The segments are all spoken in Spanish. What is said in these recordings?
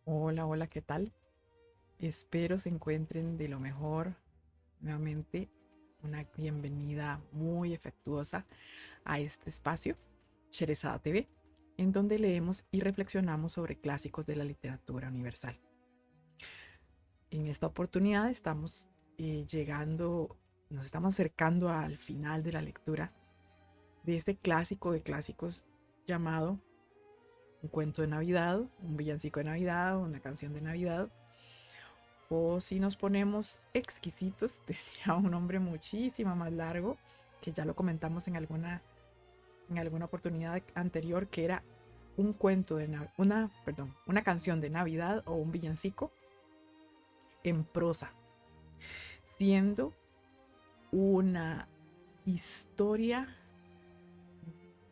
Hola, hola, ¿qué tal? Espero se encuentren de lo mejor. Nuevamente, una bienvenida muy efectuosa a este espacio, Sherezada TV, en donde leemos y reflexionamos sobre clásicos de la literatura universal. En esta oportunidad estamos nos estamos acercando al final de la lectura de este clásico de clásicos llamado Un cuento de Navidad, un villancico de Navidad, una canción de Navidad. O si nos ponemos exquisitos, tenía un nombre muchísimo más largo, que ya lo comentamos en alguna oportunidad anterior, que era un cuento de una canción de Navidad o un villancico en prosa, siendo una historia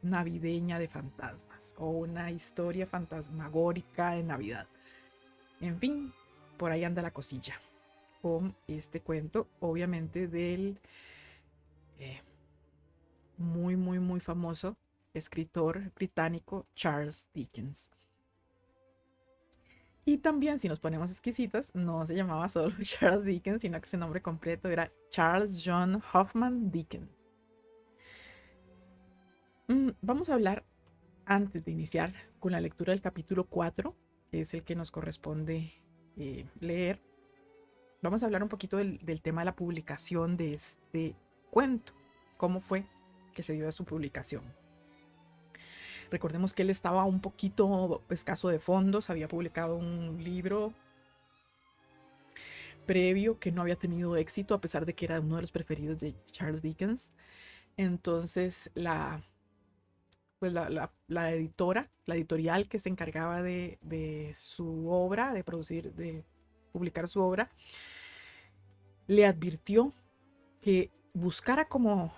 navideña de fantasmas o una historia fantasmagórica de Navidad. En fin, por ahí anda la cosilla con este cuento, obviamente del eh, muy famoso escritor británico Charles Dickens. Y también, si nos ponemos exquisitas, no se llamaba solo Charles Dickens, sino que su nombre completo era Charles John Hoffman Dickens. Vamos a hablar, antes de iniciar, con la lectura del capítulo 4, que es el que nos corresponde leer. Vamos a hablar un poquito del tema de la publicación de este cuento. ¿Cómo fue que se dio a su publicación? Recordemos que él estaba un poquito escaso de fondos, había publicado un libro previo que no había tenido éxito, a pesar de que era uno de los preferidos de Charles Dickens. Entonces, la editora, la editorial que se encargaba de su obra, de publicar su obra, le advirtió que buscara cómo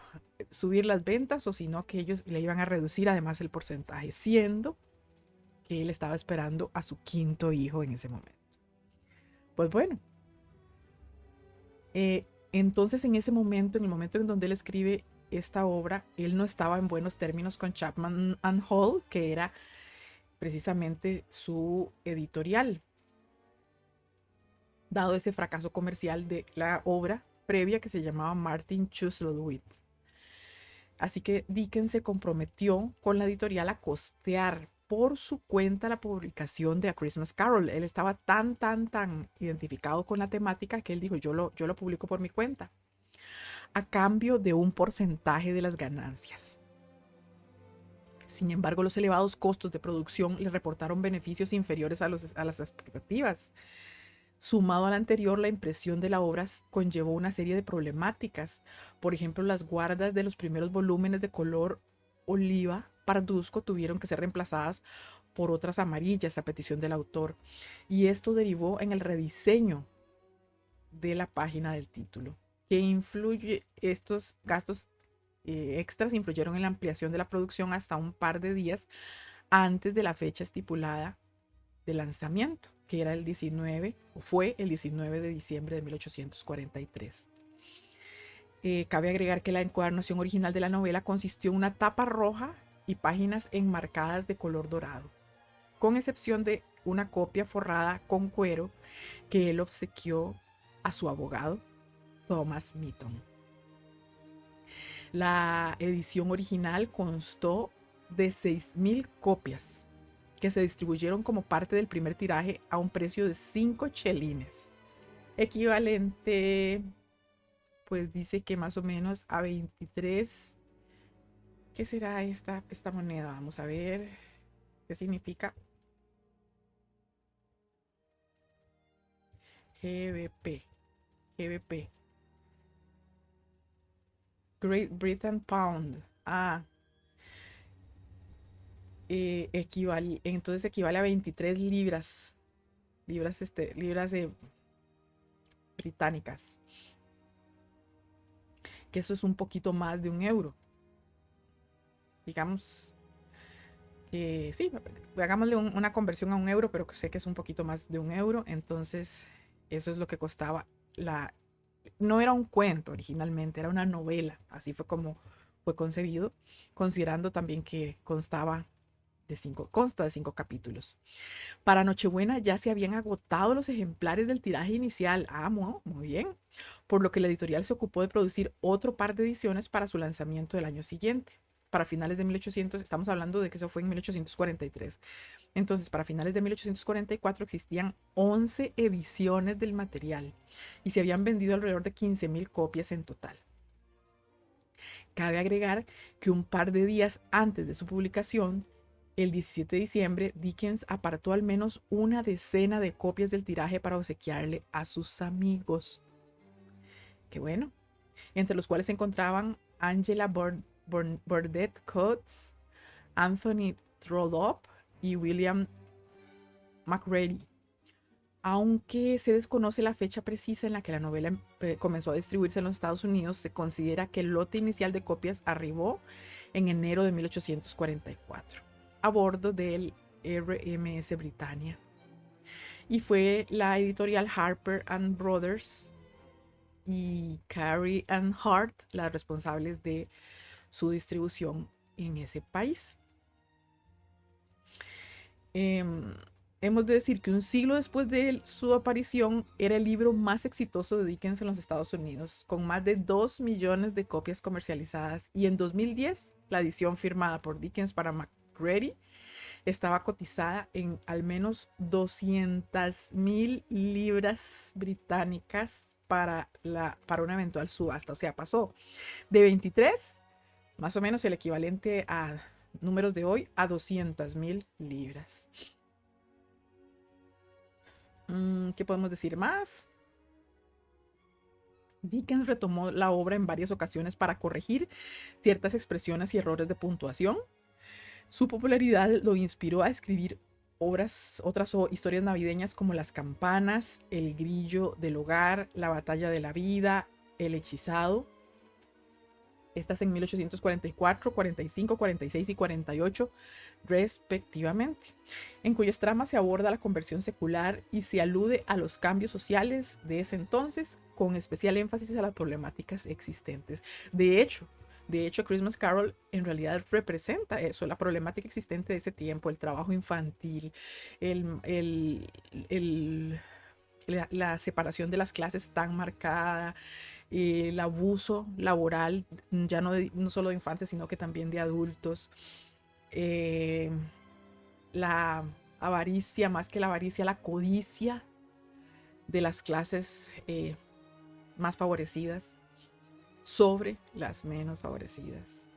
subir las ventas o si no que ellos le iban a reducir además el porcentaje, siendo que él estaba esperando a su quinto hijo en ese momento. Pues bueno, entonces en ese momento, en el momento en donde él escribe esta obra, él no estaba en buenos términos con Chapman and Hall, que era precisamente su editorial, dado ese fracaso comercial de la obra previa que se llamaba Martin Chuzzlewit. Así que Dickens se comprometió con la editorial a costear por su cuenta la publicación de A Christmas Carol. Él estaba tan identificado con la temática que él dijo, yo lo publico por mi cuenta, a cambio de un porcentaje de las ganancias. Sin embargo, los elevados costos de producción le reportaron beneficios inferiores a las expectativas. Sumado al anterior, la impresión de la obra conllevó una serie de problemáticas. Por ejemplo, las guardas de los primeros volúmenes de color oliva parduzco tuvieron que ser reemplazadas por otras amarillas a petición del autor. Y esto derivó en el rediseño de la página del título, que influye estos gastos extras influyeron en la ampliación de la producción hasta un par de días antes de la fecha estipulada de lanzamiento, que era el 19, o fue el 19 de diciembre de 1843. Cabe agregar que la encuadernación original de la novela consistió en una tapa roja y páginas enmarcadas de color dorado, con excepción de una copia forrada con cuero que él obsequió a su abogado, Thomas Mitton. La edición original constó de 6.000 copias que se distribuyeron como parte del primer tiraje a un precio de 5 chelines, equivalente, pues dice que más o menos a 23. ¿Qué será esta moneda? Vamos a ver qué significa GBP. GBP. Great Britain Pound. Entonces equivale a 23 libras. Libras británicas. Que eso es un poquito más de un euro. Digamos que sí, hagámosle una conversión a un euro, pero que sé que es un poquito más de un euro. Entonces, eso es lo que costaba la... No era un cuento originalmente, era una novela. Así fue como fue concebido, considerando también que constaba consta de 5 capítulos. Para Nochebuena ya se habían agotado los ejemplares del tiraje inicial. Ah, muy bien. Por lo que la editorial se ocupó de producir otro par de ediciones para su lanzamiento del año siguiente. Para finales de 1800, estamos hablando de que eso fue en 1843. Entonces, para finales de 1844 existían 11 ediciones del material y se habían vendido alrededor de 15.000 copias en total. Cabe agregar que un par de días antes de su publicación, el 17 de diciembre, Dickens apartó al menos una decena de copias del tiraje para obsequiarle a sus amigos. Qué bueno. Entre los cuales se encontraban Angela Burdett Coates, Anthony Trollope y William McReady. Aunque se desconoce la fecha precisa en la que la novela comenzó a distribuirse en los Estados Unidos, se considera que el lote inicial de copias arribó en enero de 1844 a bordo del RMS Britannia. Y fue la editorial Harper and Brothers y Carey and Hart las responsables de su distribución en ese país. Hemos de decir que un siglo después de su aparición era el libro más exitoso de Dickens en los Estados Unidos, con más de 2 millones de copias comercializadas, y en 2010 la edición firmada por Dickens para McReady estaba cotizada en al menos 200.000 libras británicas para una eventual subasta. O sea, pasó de 23, más o menos el equivalente a números de hoy, a 200.000 libras. ¿Qué podemos decir más? Dickens retomó la obra en varias ocasiones para corregir ciertas expresiones y errores de puntuación. Su popularidad lo inspiró a escribir otras historias navideñas como Las campanas, El grillo del hogar, La batalla de la vida, El hechizado. Estas en 1844, 45, 46 y 48 respectivamente, en cuyas tramas se aborda la conversión secular y se alude a los cambios sociales de ese entonces, con especial énfasis a las problemáticas existentes. De hecho, Christmas Carol en realidad representa eso, la problemática existente de ese tiempo, el trabajo infantil, la separación de las clases tan marcada, el abuso laboral, ya no solo de infantes, sino que también de adultos, la avaricia, más que la avaricia, la codicia de las clases más favorecidas sobre las menos favorecidas.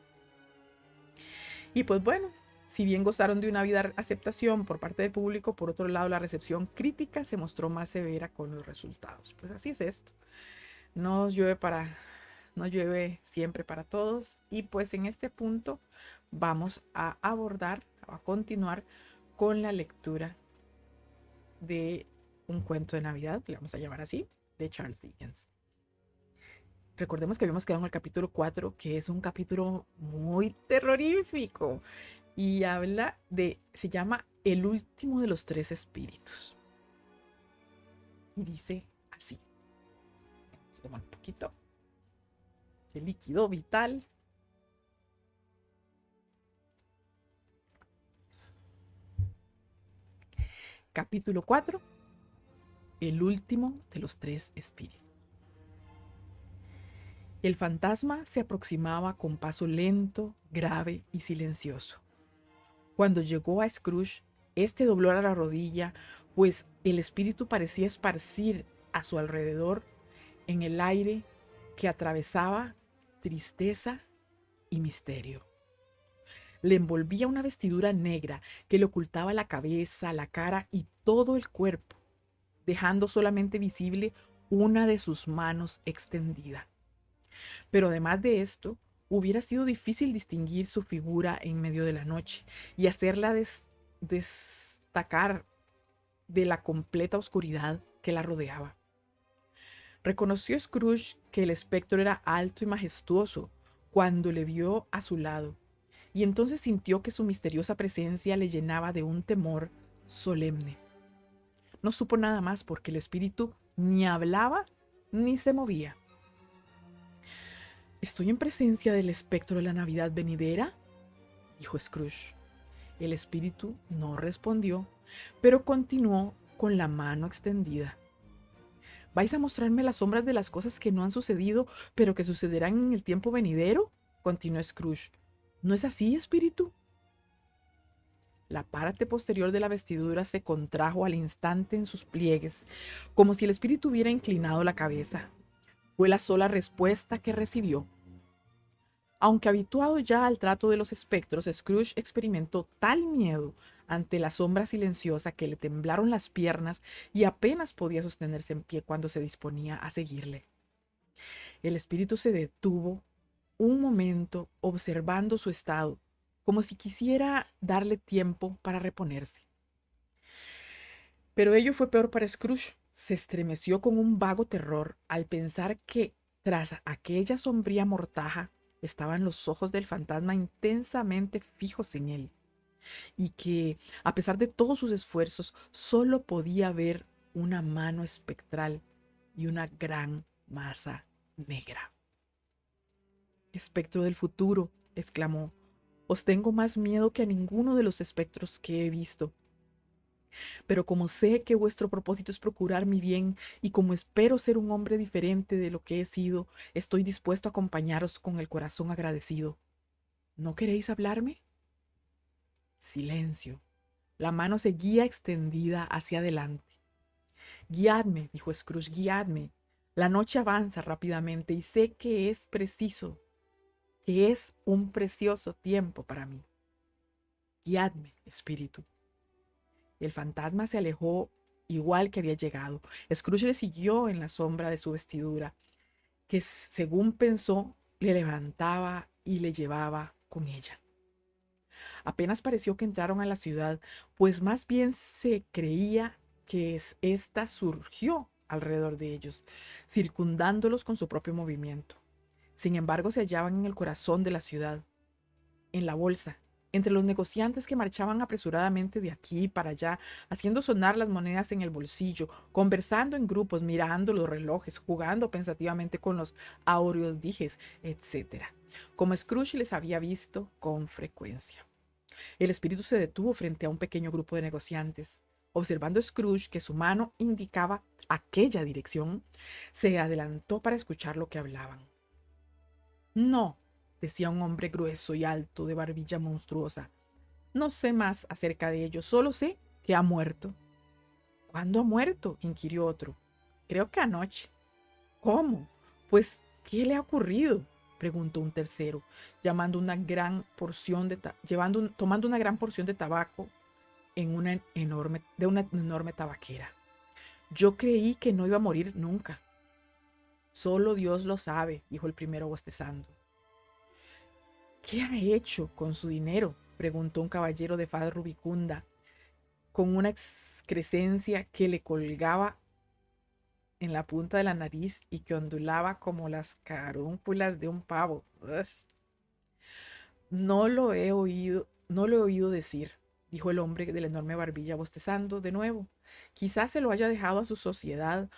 Y pues bueno, si bien gozaron de una vida aceptación por parte del público, por otro lado la recepción crítica se mostró más severa con los resultados. Pues así es esto. No llueve siempre para todos. Y pues en este punto vamos a continuar con la lectura de un cuento de Navidad, le vamos a llamar así, de Charles Dickens. Recordemos que habíamos quedado en el capítulo 4, que es un capítulo muy terrorífico y se llama El último de los 3 espíritus. Y dice así. Vamos a tomar un poquito de líquido vital. Capítulo 4. El último de los 3 espíritus. El fantasma se aproximaba con paso lento, grave y silencioso. Cuando llegó a Scrooge, este dobló la rodilla, pues el espíritu parecía esparcir a su alrededor en el aire que atravesaba tristeza y misterio. Le envolvía una vestidura negra que le ocultaba la cabeza, la cara y todo el cuerpo, dejando solamente visible una de sus manos extendida. Pero además de esto, hubiera sido difícil distinguir su figura en medio de la noche y hacerla destacar de la completa oscuridad que la rodeaba. Reconoció Scrooge que el espectro era alto y majestuoso cuando le vio a su lado, y entonces sintió que su misteriosa presencia le llenaba de un temor solemne. No supo nada más porque el espíritu ni hablaba ni se movía. «¿Estoy en presencia del espectro de la Navidad venidera?», dijo Scrooge. El espíritu no respondió, pero continuó con la mano extendida. ¿Vais a mostrarme las sombras de las cosas que no han sucedido, pero que sucederán en el tiempo venidero? Continuó Scrooge. ¿No es así, espíritu? La parte posterior de la vestidura se contrajo al instante en sus pliegues, como si el espíritu hubiera inclinado la cabeza. Fue la sola respuesta que recibió. Aunque habituado ya al trato de los espectros, Scrooge experimentó tal miedo ante la sombra silenciosa que le temblaron las piernas y apenas podía sostenerse en pie cuando se disponía a seguirle. El espíritu se detuvo un momento observando su estado, como si quisiera darle tiempo para reponerse. Pero ello fue peor para Scrooge. Se estremeció con un vago terror al pensar que tras aquella sombría mortaja estaban los ojos del fantasma intensamente fijos en él, y que, a pesar de todos sus esfuerzos, solo podía ver una mano espectral y una gran masa negra. Espectro del futuro, exclamó, os tengo más miedo que a ninguno de los espectros que he visto. Pero como sé que vuestro propósito es procurar mi bien y como espero ser un hombre diferente de lo que he sido, estoy dispuesto a acompañaros con el corazón agradecido. ¿No queréis hablarme? Silencio. La mano seguía extendida hacia adelante. Guiadme, dijo Scrooge, guiadme. La noche avanza rápidamente y sé que es preciso, que es un precioso tiempo para mí. Guiadme, espíritu. El fantasma se alejó igual que había llegado. Scrooge le siguió en la sombra de su vestidura, que según pensó, le levantaba y le llevaba con ella. Apenas pareció que entraron a la ciudad, pues más bien se creía que ésta surgió alrededor de ellos, circundándolos con su propio movimiento. Sin embargo, se hallaban en el corazón de la ciudad, en la bolsa, entre los negociantes que marchaban apresuradamente de aquí para allá, haciendo sonar las monedas en el bolsillo, conversando en grupos, mirando los relojes, jugando pensativamente con los áureos dijes, etc., como Scrooge les había visto con frecuencia. El espíritu se detuvo frente a un pequeño grupo de negociantes. Observando Scrooge que su mano indicaba aquella dirección, se adelantó para escuchar lo que hablaban. No, decía un hombre grueso y alto de barbilla monstruosa. No sé más acerca de ello, solo sé que ha muerto. ¿Cuándo ha muerto? Inquirió otro. Creo que anoche. ¿Cómo? Pues, ¿qué le ha ocurrido? Preguntó un tercero, llamando una gran porción de tomando una gran porción de tabaco en de una enorme tabaquera. Yo creí que no iba a morir nunca. Solo Dios lo sabe, dijo el primero bostezando. ¿Qué ha hecho con su dinero? Preguntó un caballero de faz rubicunda, con una excrescencia que le colgaba en la punta de la nariz y que ondulaba como las carúnculas de un pavo. Ugh. No lo he oído decir, dijo el hombre de la enorme barbilla bostezando de nuevo. Quizás se lo haya dejado a su sociedad.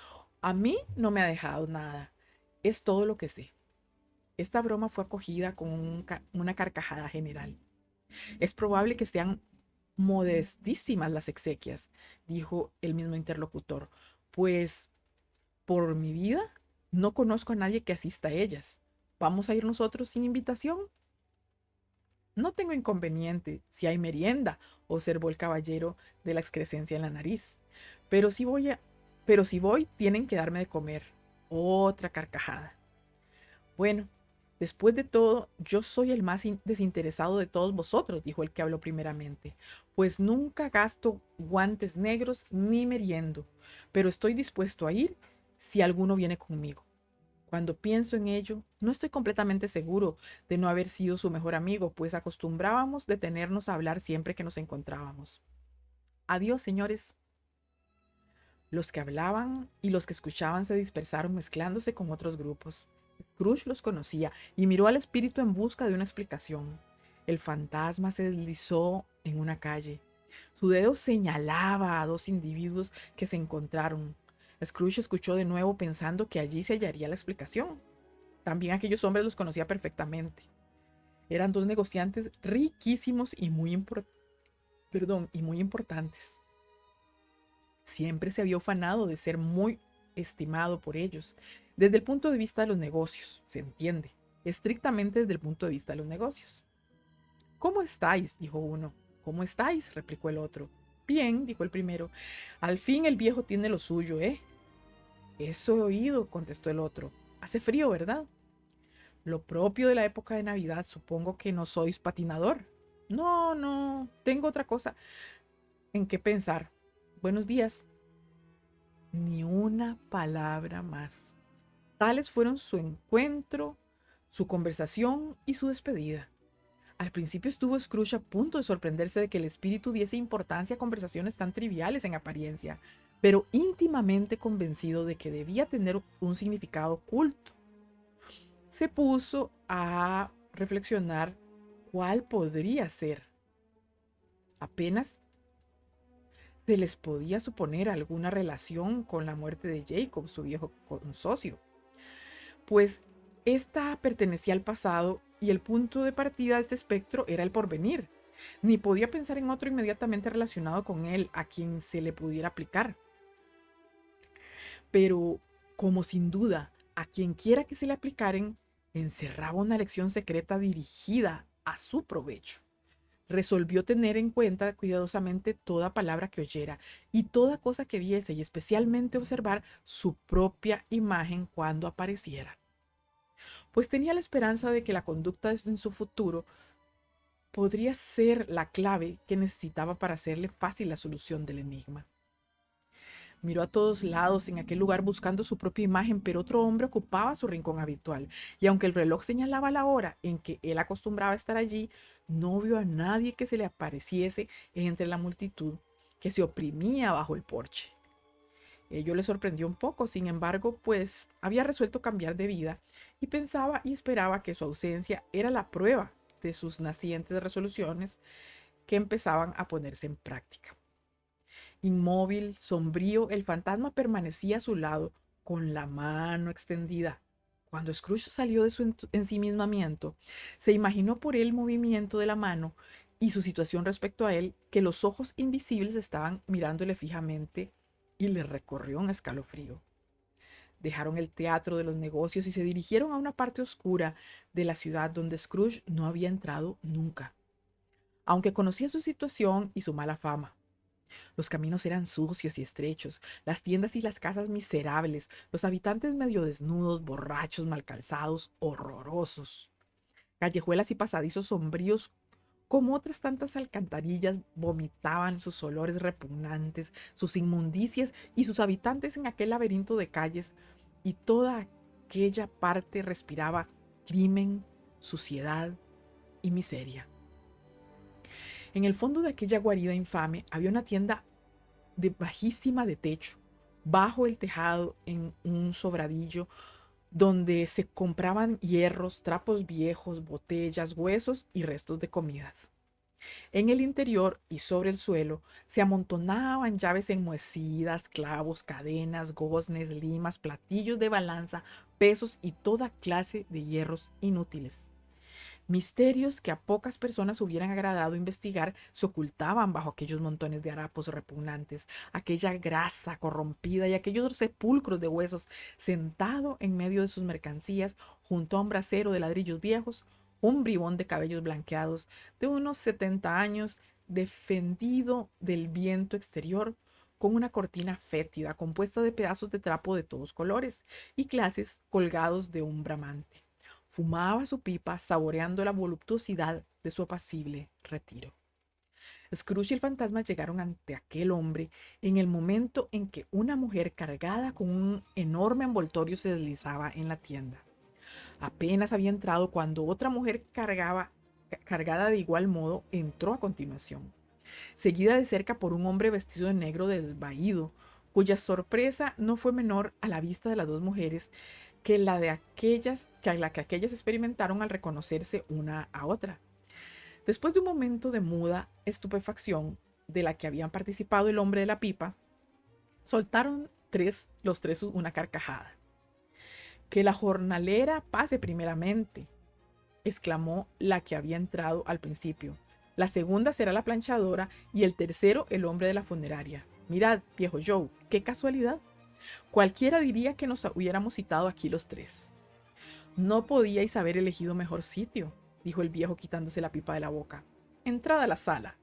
A mí no me ha dejado nada. Es todo lo que sé. Esta broma fue acogida con una carcajada general. Es probable que sean modestísimas las exequias, dijo el mismo interlocutor, pues por mi vida no conozco a nadie que asista a ellas. ¿Vamos a ir nosotros sin invitación? No tengo inconveniente si hay merienda, observó el caballero de la excrescencia en la nariz. Pero si voy pero si voy, tienen que darme de comer. Otra carcajada. Bueno, después de todo, yo soy el más desinteresado de todos vosotros, dijo el que habló primeramente, pues nunca gasto guantes negros ni meriendo, pero estoy dispuesto a ir si alguno viene conmigo. Cuando pienso en ello, no estoy completamente seguro de no haber sido su mejor amigo, pues acostumbrábamos detenernos a hablar siempre que nos encontrábamos. Adiós, señores. Los que hablaban y los que escuchaban se dispersaron mezclándose con otros grupos. Scrooge los conocía y miró al espíritu en busca de una explicación. El fantasma se deslizó en una calle. Su dedo señalaba a dos individuos que se encontraron. Scrooge escuchó de nuevo pensando que allí se hallaría la explicación. También aquellos hombres los conocía perfectamente. Eran dos negociantes riquísimos y muy perdón, y muy importantes. Siempre se había ufanado de ser muy estimado por ellos, desde el punto de vista de los negocios, se entiende, estrictamente desde el punto de vista de los negocios. ¿Cómo estáis?, dijo uno. ¿Cómo estáis?, replicó el otro. Bien, dijo el primero. Al fin el viejo tiene lo suyo, ¿eh? Eso he oído, contestó el otro. Hace frío, ¿verdad? Lo propio de la época de Navidad, supongo que no sois patinador. No, no, tengo otra cosa en qué pensar. Buenos días. Ni una palabra más. Tales fueron su encuentro, su conversación y su despedida. Al principio estuvo Scrooge a punto de sorprenderse de que el espíritu diese importancia a conversaciones tan triviales en apariencia, pero íntimamente convencido de que debía tener un significado oculto. Se puso a reflexionar cuál podría ser. Apenas se les podía suponer alguna relación con la muerte de Jacob, su viejo socio, pues esta pertenecía al pasado y el punto de partida de este espectro era el porvenir. Ni podía pensar en otro inmediatamente relacionado con él a quien se le pudiera aplicar. Pero, como sin duda a quien quiera que se le aplicaren, encerraba una lección secreta dirigida a su provecho. Resolvió tener en cuenta cuidadosamente toda palabra que oyera y toda cosa que viese, y especialmente observar su propia imagen cuando apareciera, pues tenía la esperanza de que la conducta en su futuro podría ser la clave que necesitaba para hacerle fácil la solución del enigma. Miró a todos lados en aquel lugar buscando su propia imagen, pero otro hombre ocupaba su rincón habitual, y aunque el reloj señalaba la hora en que él acostumbraba estar allí, no vio a nadie que se le apareciese entre la multitud que se oprimía bajo el porche. Ello le sorprendió un poco, sin embargo, pues había resuelto cambiar de vida y pensaba y esperaba que su ausencia era la prueba de sus nacientes resoluciones que empezaban a ponerse en práctica. Inmóvil, sombrío, el fantasma permanecía a su lado con la mano extendida. Cuando Scrooge salió de su ensimismamiento, se imaginó por el movimiento de la mano y su situación respecto a él que los ojos invisibles estaban mirándole fijamente y le recorrió un escalofrío. Dejaron el teatro de los negocios y se dirigieron a una parte oscura de la ciudad donde Scrooge no había entrado nunca, aunque conocía su situación y su mala fama. Los caminos eran sucios y estrechos, las tiendas y las casas miserables, los habitantes medio desnudos, borrachos, mal calzados, horrorosos. Callejuelas y pasadizos sombríos, como otras tantas alcantarillas, vomitaban sus olores repugnantes, sus inmundicias y sus habitantes en aquel laberinto de calles, y toda aquella parte respiraba crimen, suciedad y miseria. En el fondo de aquella guarida infame había una tienda bajísima de techo, bajo el tejado en un sobradillo, donde se compraban hierros, trapos viejos, botellas, huesos y restos de comidas. En el interior y sobre el suelo se amontonaban llaves enmohecidas, clavos, cadenas, goznes, limas, platillos de balanza, pesos y toda clase de hierros inútiles. Misterios que a pocas personas hubieran agradado investigar se ocultaban bajo aquellos montones de harapos repugnantes, aquella grasa corrompida y aquellos sepulcros de huesos. Sentado en medio de sus mercancías, junto a un brasero de ladrillos viejos, un bribón de cabellos blanqueados, de unos 70 años, defendido del viento exterior, con una cortina fétida compuesta de pedazos de trapo de todos colores y clases colgados de un bramante. Fumaba su pipa, saboreando la voluptuosidad de su apacible retiro. Scrooge y el fantasma llegaron ante aquel hombre en el momento en que una mujer cargada con un enorme envoltorio se deslizaba en la tienda. Apenas había entrado cuando otra mujer cargada de igual modo entró a continuación, seguida de cerca por un hombre vestido de negro desvaído, cuya sorpresa no fue menor a la vista de las dos mujeres que la que aquellas experimentaron al reconocerse una a otra. Después de un momento de muda estupefacción de la que habían participado el hombre de la pipa, soltaron los tres una carcajada. Que la jornalera pase primeramente, exclamó la que había entrado al principio. La segunda será la planchadora y el tercero el hombre de la funeraria. Mirad, viejo Joe, qué casualidad. Cualquiera diría que nos hubiéramos citado aquí los tres. No podíais haber elegido mejor sitio, dijo el viejo quitándose la pipa de la boca. Entrad a la sala.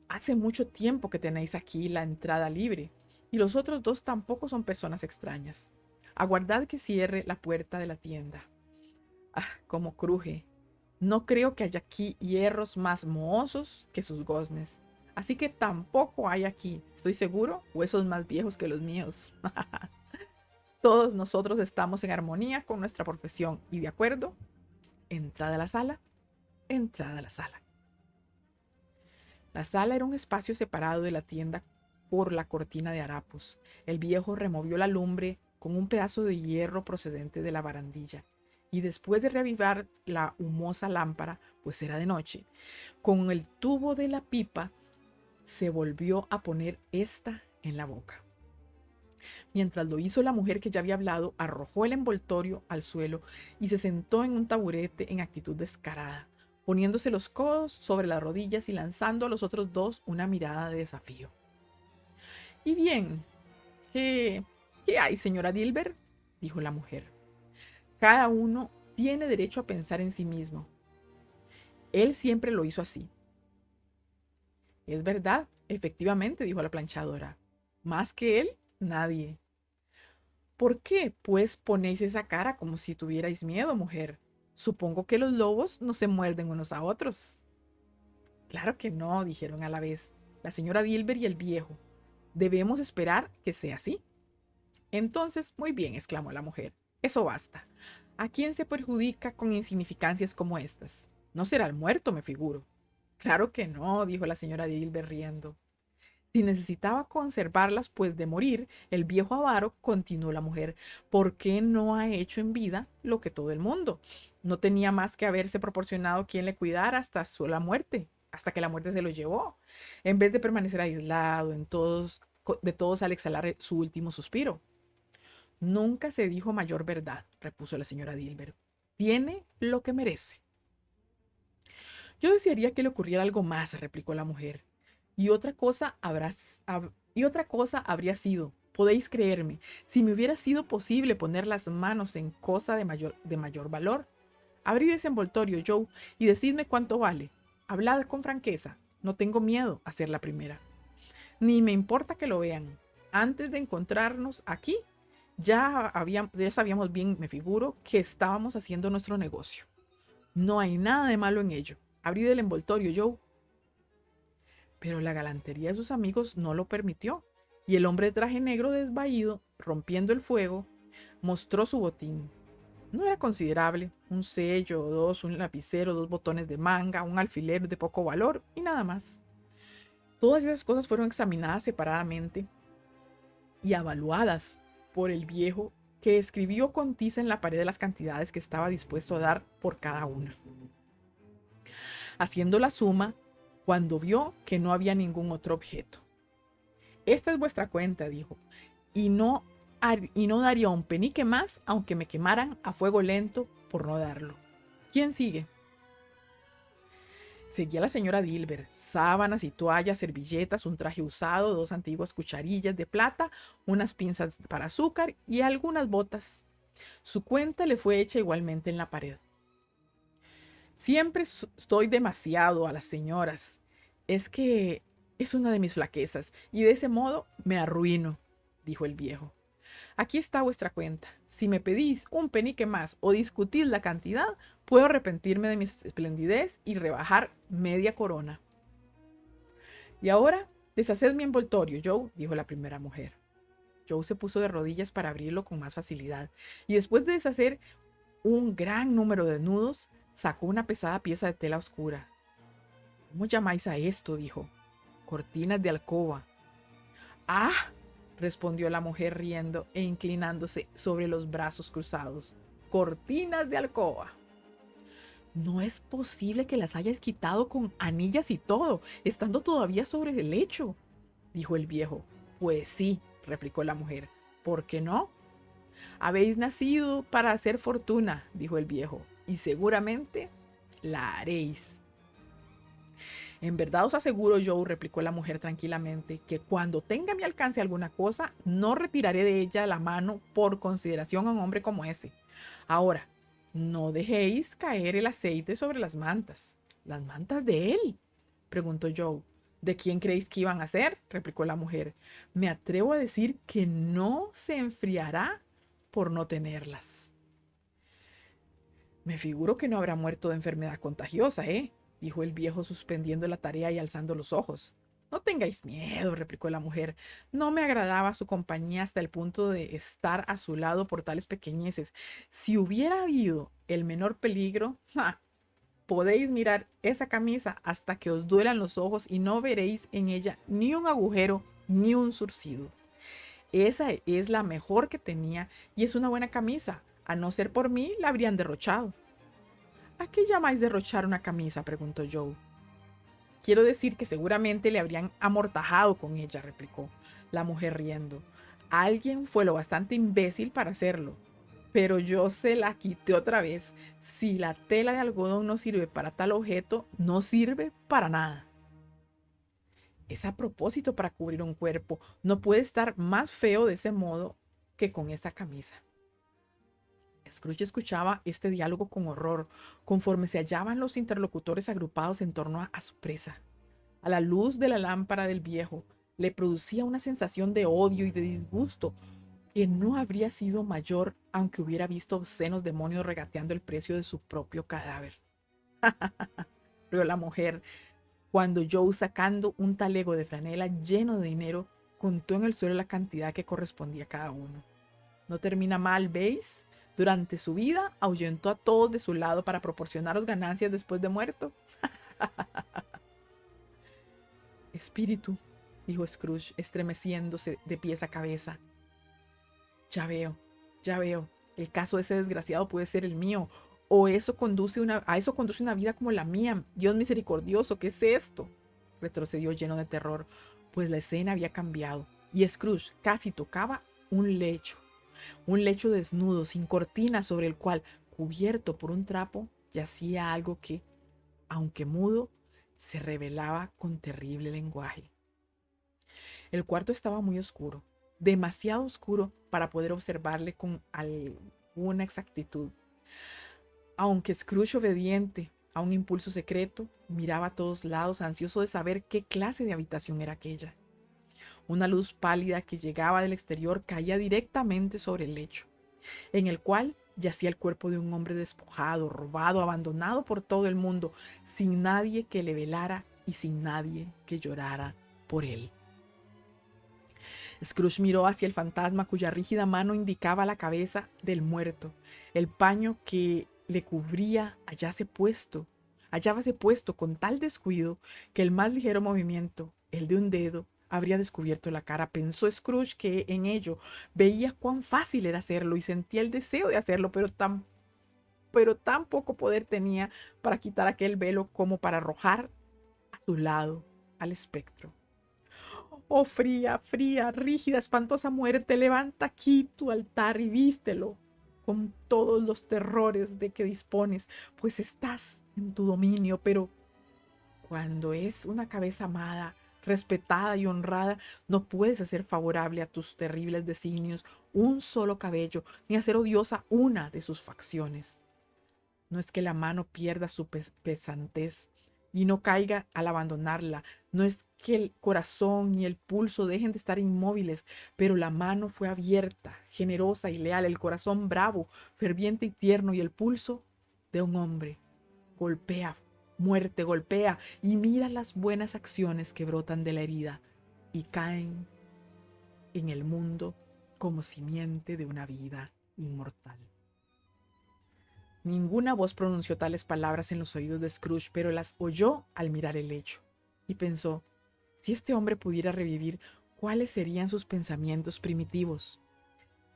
Hace mucho tiempo que tenéis aquí la entrada libre, y los otros dos tampoco son personas extrañas. Aguardad que cierre la puerta de la tienda. Ah, cómo cruje. No creo que haya aquí hierros más mohosos que sus goznes. Así que tampoco hay aquí, estoy seguro, huesos más viejos que los míos. Todos nosotros estamos en armonía con nuestra profesión y de acuerdo. Entrada a la sala, entrada a la sala. La sala era un espacio separado de la tienda por la cortina de harapos. El viejo removió la lumbre con un pedazo de hierro procedente de la barandilla y después de reavivar la humosa lámpara, pues era de noche, con el tubo de la pipa se volvió a poner esta en la boca. Mientras lo hizo la mujer que ya había hablado, arrojó el envoltorio al suelo y se sentó en un taburete en actitud descarada, poniéndose los codos sobre las rodillas y lanzando a los otros dos una mirada de desafío. «Y bien, ¿qué hay, señora Dilber?», dijo la mujer. «Cada uno tiene derecho a pensar en sí mismo. Él siempre lo hizo así». «Es verdad, efectivamente», dijo la planchadora. «Más que él, nadie». «¿Por qué, pues, ponéis esa cara como si tuvierais miedo, mujer? Supongo que los lobos no se muerden unos a otros». «Claro que no», dijeron a la vez la señora Dilber y el viejo. «Debemos esperar que sea así». «Entonces, muy bien», exclamó la mujer. «Eso basta. ¿A quién se perjudica con insignificancias como estas? No será el muerto, me figuro». «Claro que no», dijo la señora Dilber riendo. «Si necesitaba conservarlas, pues de morir, el viejo avaro», continuó la mujer, «¿por qué no ha hecho en vida lo que todo el mundo? No tenía más que haberse proporcionado quien le cuidara hasta la muerte, hasta que la muerte se lo llevó, en vez de permanecer aislado de todos al exhalar su último suspiro». «Nunca se dijo mayor verdad», repuso la señora Dilber. «Tiene lo que merece». «Yo desearía que le ocurriera algo más», replicó la mujer. Y otra cosa habría sido, podéis creerme, si me hubiera sido posible poner las manos en cosa de mayor valor. Abrid ese envoltorio, Joe, y decidme cuánto vale. Hablad con franqueza, no tengo miedo a ser la primera. Ni me importa que lo vean. Antes de encontrarnos aquí, ya sabíamos bien, me figuro, que estábamos haciendo nuestro negocio. No hay nada de malo en ello. Abrid el envoltorio, Joe. Pero la galantería de sus amigos no lo permitió, y el hombre de traje negro desvaído, rompiendo el fuego, mostró su botín. No era considerable, un sello o dos, un lapicero, dos botones de manga, un alfiler de poco valor y nada más. Todas esas cosas fueron examinadas separadamente y evaluadas por el viejo, que escribió con tiza en la pared las cantidades que estaba dispuesto a dar por cada una. Haciendo la suma, cuando vio que no había ningún otro objeto. «Esta es vuestra cuenta», dijo, y no daría un penique más aunque me quemaran a fuego lento por no darlo. ¿Quién sigue?». Seguía la señora Dilber, sábanas y toallas, servilletas, un traje usado, dos antiguas cucharillas de plata, unas pinzas para azúcar y algunas botas. Su cuenta le fue hecha igualmente en la pared. «Siempre estoy demasiado a las señoras. Es que es una de mis flaquezas y de ese modo me arruino», dijo el viejo. «Aquí está vuestra cuenta. Si me pedís un penique más o discutís la cantidad, puedo arrepentirme de mi esplendidez y rebajar media corona». «Y ahora, deshaced mi envoltorio, Joe», dijo la primera mujer. Joe se puso de rodillas para abrirlo con más facilidad, y después de deshacer un gran número de nudos, sacó una pesada pieza de tela oscura. «¿Cómo llamáis a esto?», dijo. «Cortinas de alcoba». «¡Ah!», respondió la mujer riendo e inclinándose sobre los brazos cruzados. «Cortinas de alcoba». «No es posible que las hayáis quitado con anillas y todo, estando todavía sobre el lecho», dijo el viejo. «Pues sí», replicó la mujer. «¿Por qué no?». «Habéis nacido para hacer fortuna», dijo el viejo, «y seguramente la haréis». En verdad os aseguro, Joe, replicó la mujer tranquilamente, que cuando tenga a mi alcance alguna cosa, no retiraré de ella la mano por consideración a un hombre como ese. Ahora, no dejéis caer el aceite sobre las mantas. ¿Las mantas de él?, preguntó Joe. ¿De quién creéis que iban a ser?, replicó la mujer. Me atrevo a decir que no se enfriará por no tenerlas. Me figuro que no habrá muerto de enfermedad contagiosa, dijo el viejo suspendiendo la tarea y alzando los ojos. No tengáis miedo, replicó la mujer. No me agradaba su compañía hasta el punto de estar a su lado por tales pequeñeces. Si hubiera habido el menor peligro, ¡ja!, podéis mirar esa camisa hasta que os duelan los ojos y no veréis en ella ni un agujero ni un zurcido. Esa es la mejor que tenía y es una buena camisa. A no ser por mí, la habrían derrochado. ¿A qué llamáis derrochar una camisa?, preguntó Joe. Quiero decir que seguramente le habrían amortajado con ella, replicó la mujer riendo. Alguien fue lo bastante imbécil para hacerlo, pero yo se la quité otra vez. Si la tela de algodón no sirve para tal objeto, no sirve para nada. Es a propósito para cubrir un cuerpo. No puede estar más feo de ese modo que con esa camisa. Scrooge escuchaba este diálogo con horror, conforme se hallaban los interlocutores agrupados en torno a su presa. A la luz de la lámpara del viejo, le producía una sensación de odio y de disgusto que no habría sido mayor aunque hubiera visto obscenos demonios regateando el precio de su propio cadáver. Rió la mujer cuando Joe, sacando un talego de franela lleno de dinero, contó en el suelo la cantidad que correspondía a cada uno. No termina mal, ¿veis? Durante su vida ahuyentó a todos de su lado para proporcionaros ganancias después de muerto. Espíritu, dijo Scrooge, estremeciéndose de pies a cabeza. Ya veo, ya veo. El caso de ese desgraciado puede ser el mío. O eso conduce a eso conduce una vida como la mía. Dios misericordioso, ¿qué es esto?, retrocedió lleno de terror, pues la escena había cambiado y Scrooge casi tocaba un lecho desnudo, sin cortina, sobre el cual, cubierto por un trapo, yacía algo que, aunque mudo, se revelaba con terrible lenguaje. El cuarto estaba muy oscuro, demasiado oscuro para poder observarle con alguna exactitud. Aunque Scrooge, obediente a un impulso secreto, miraba a todos lados, ansioso de saber qué clase de habitación era aquella. Una luz pálida que llegaba del exterior caía directamente sobre el lecho, en el cual yacía el cuerpo de un hombre despojado, robado, abandonado por todo el mundo, sin nadie que le velara y sin nadie que llorara por él. Scrooge miró hacia el fantasma cuya rígida mano indicaba la cabeza del muerto. El paño que le cubría hallábase puesto con tal descuido que el más ligero movimiento, el de un dedo, habría descubierto la cara. Pensó Scrooge que en ello veía cuán fácil era hacerlo y sentía el deseo de hacerlo, pero tan poco poder tenía para quitar aquel velo como para arrojar a su lado al espectro. Oh, fría, fría, rígida, espantosa muerte, levanta aquí tu altar y vístelo con todos los terrores de que dispones, pues estás en tu dominio, pero cuando es una cabeza amada, respetada y honrada, no puedes hacer favorable a tus terribles designios un solo cabello, ni hacer odiosa una de sus facciones. No es que la mano pierda su pesantez y no caiga al abandonarla. No es que el corazón y el pulso dejen de estar inmóviles, pero la mano fue abierta, generosa y leal, el corazón bravo, ferviente y tierno, y el pulso de un hombre. Golpea, muerte, golpea, y mira las buenas acciones que brotan de la herida y caen en el mundo como simiente de una vida inmortal. Ninguna voz pronunció tales palabras en los oídos de Scrooge, pero las oyó al mirar el lecho, y pensó, si este hombre pudiera revivir, ¿cuáles serían sus pensamientos primitivos?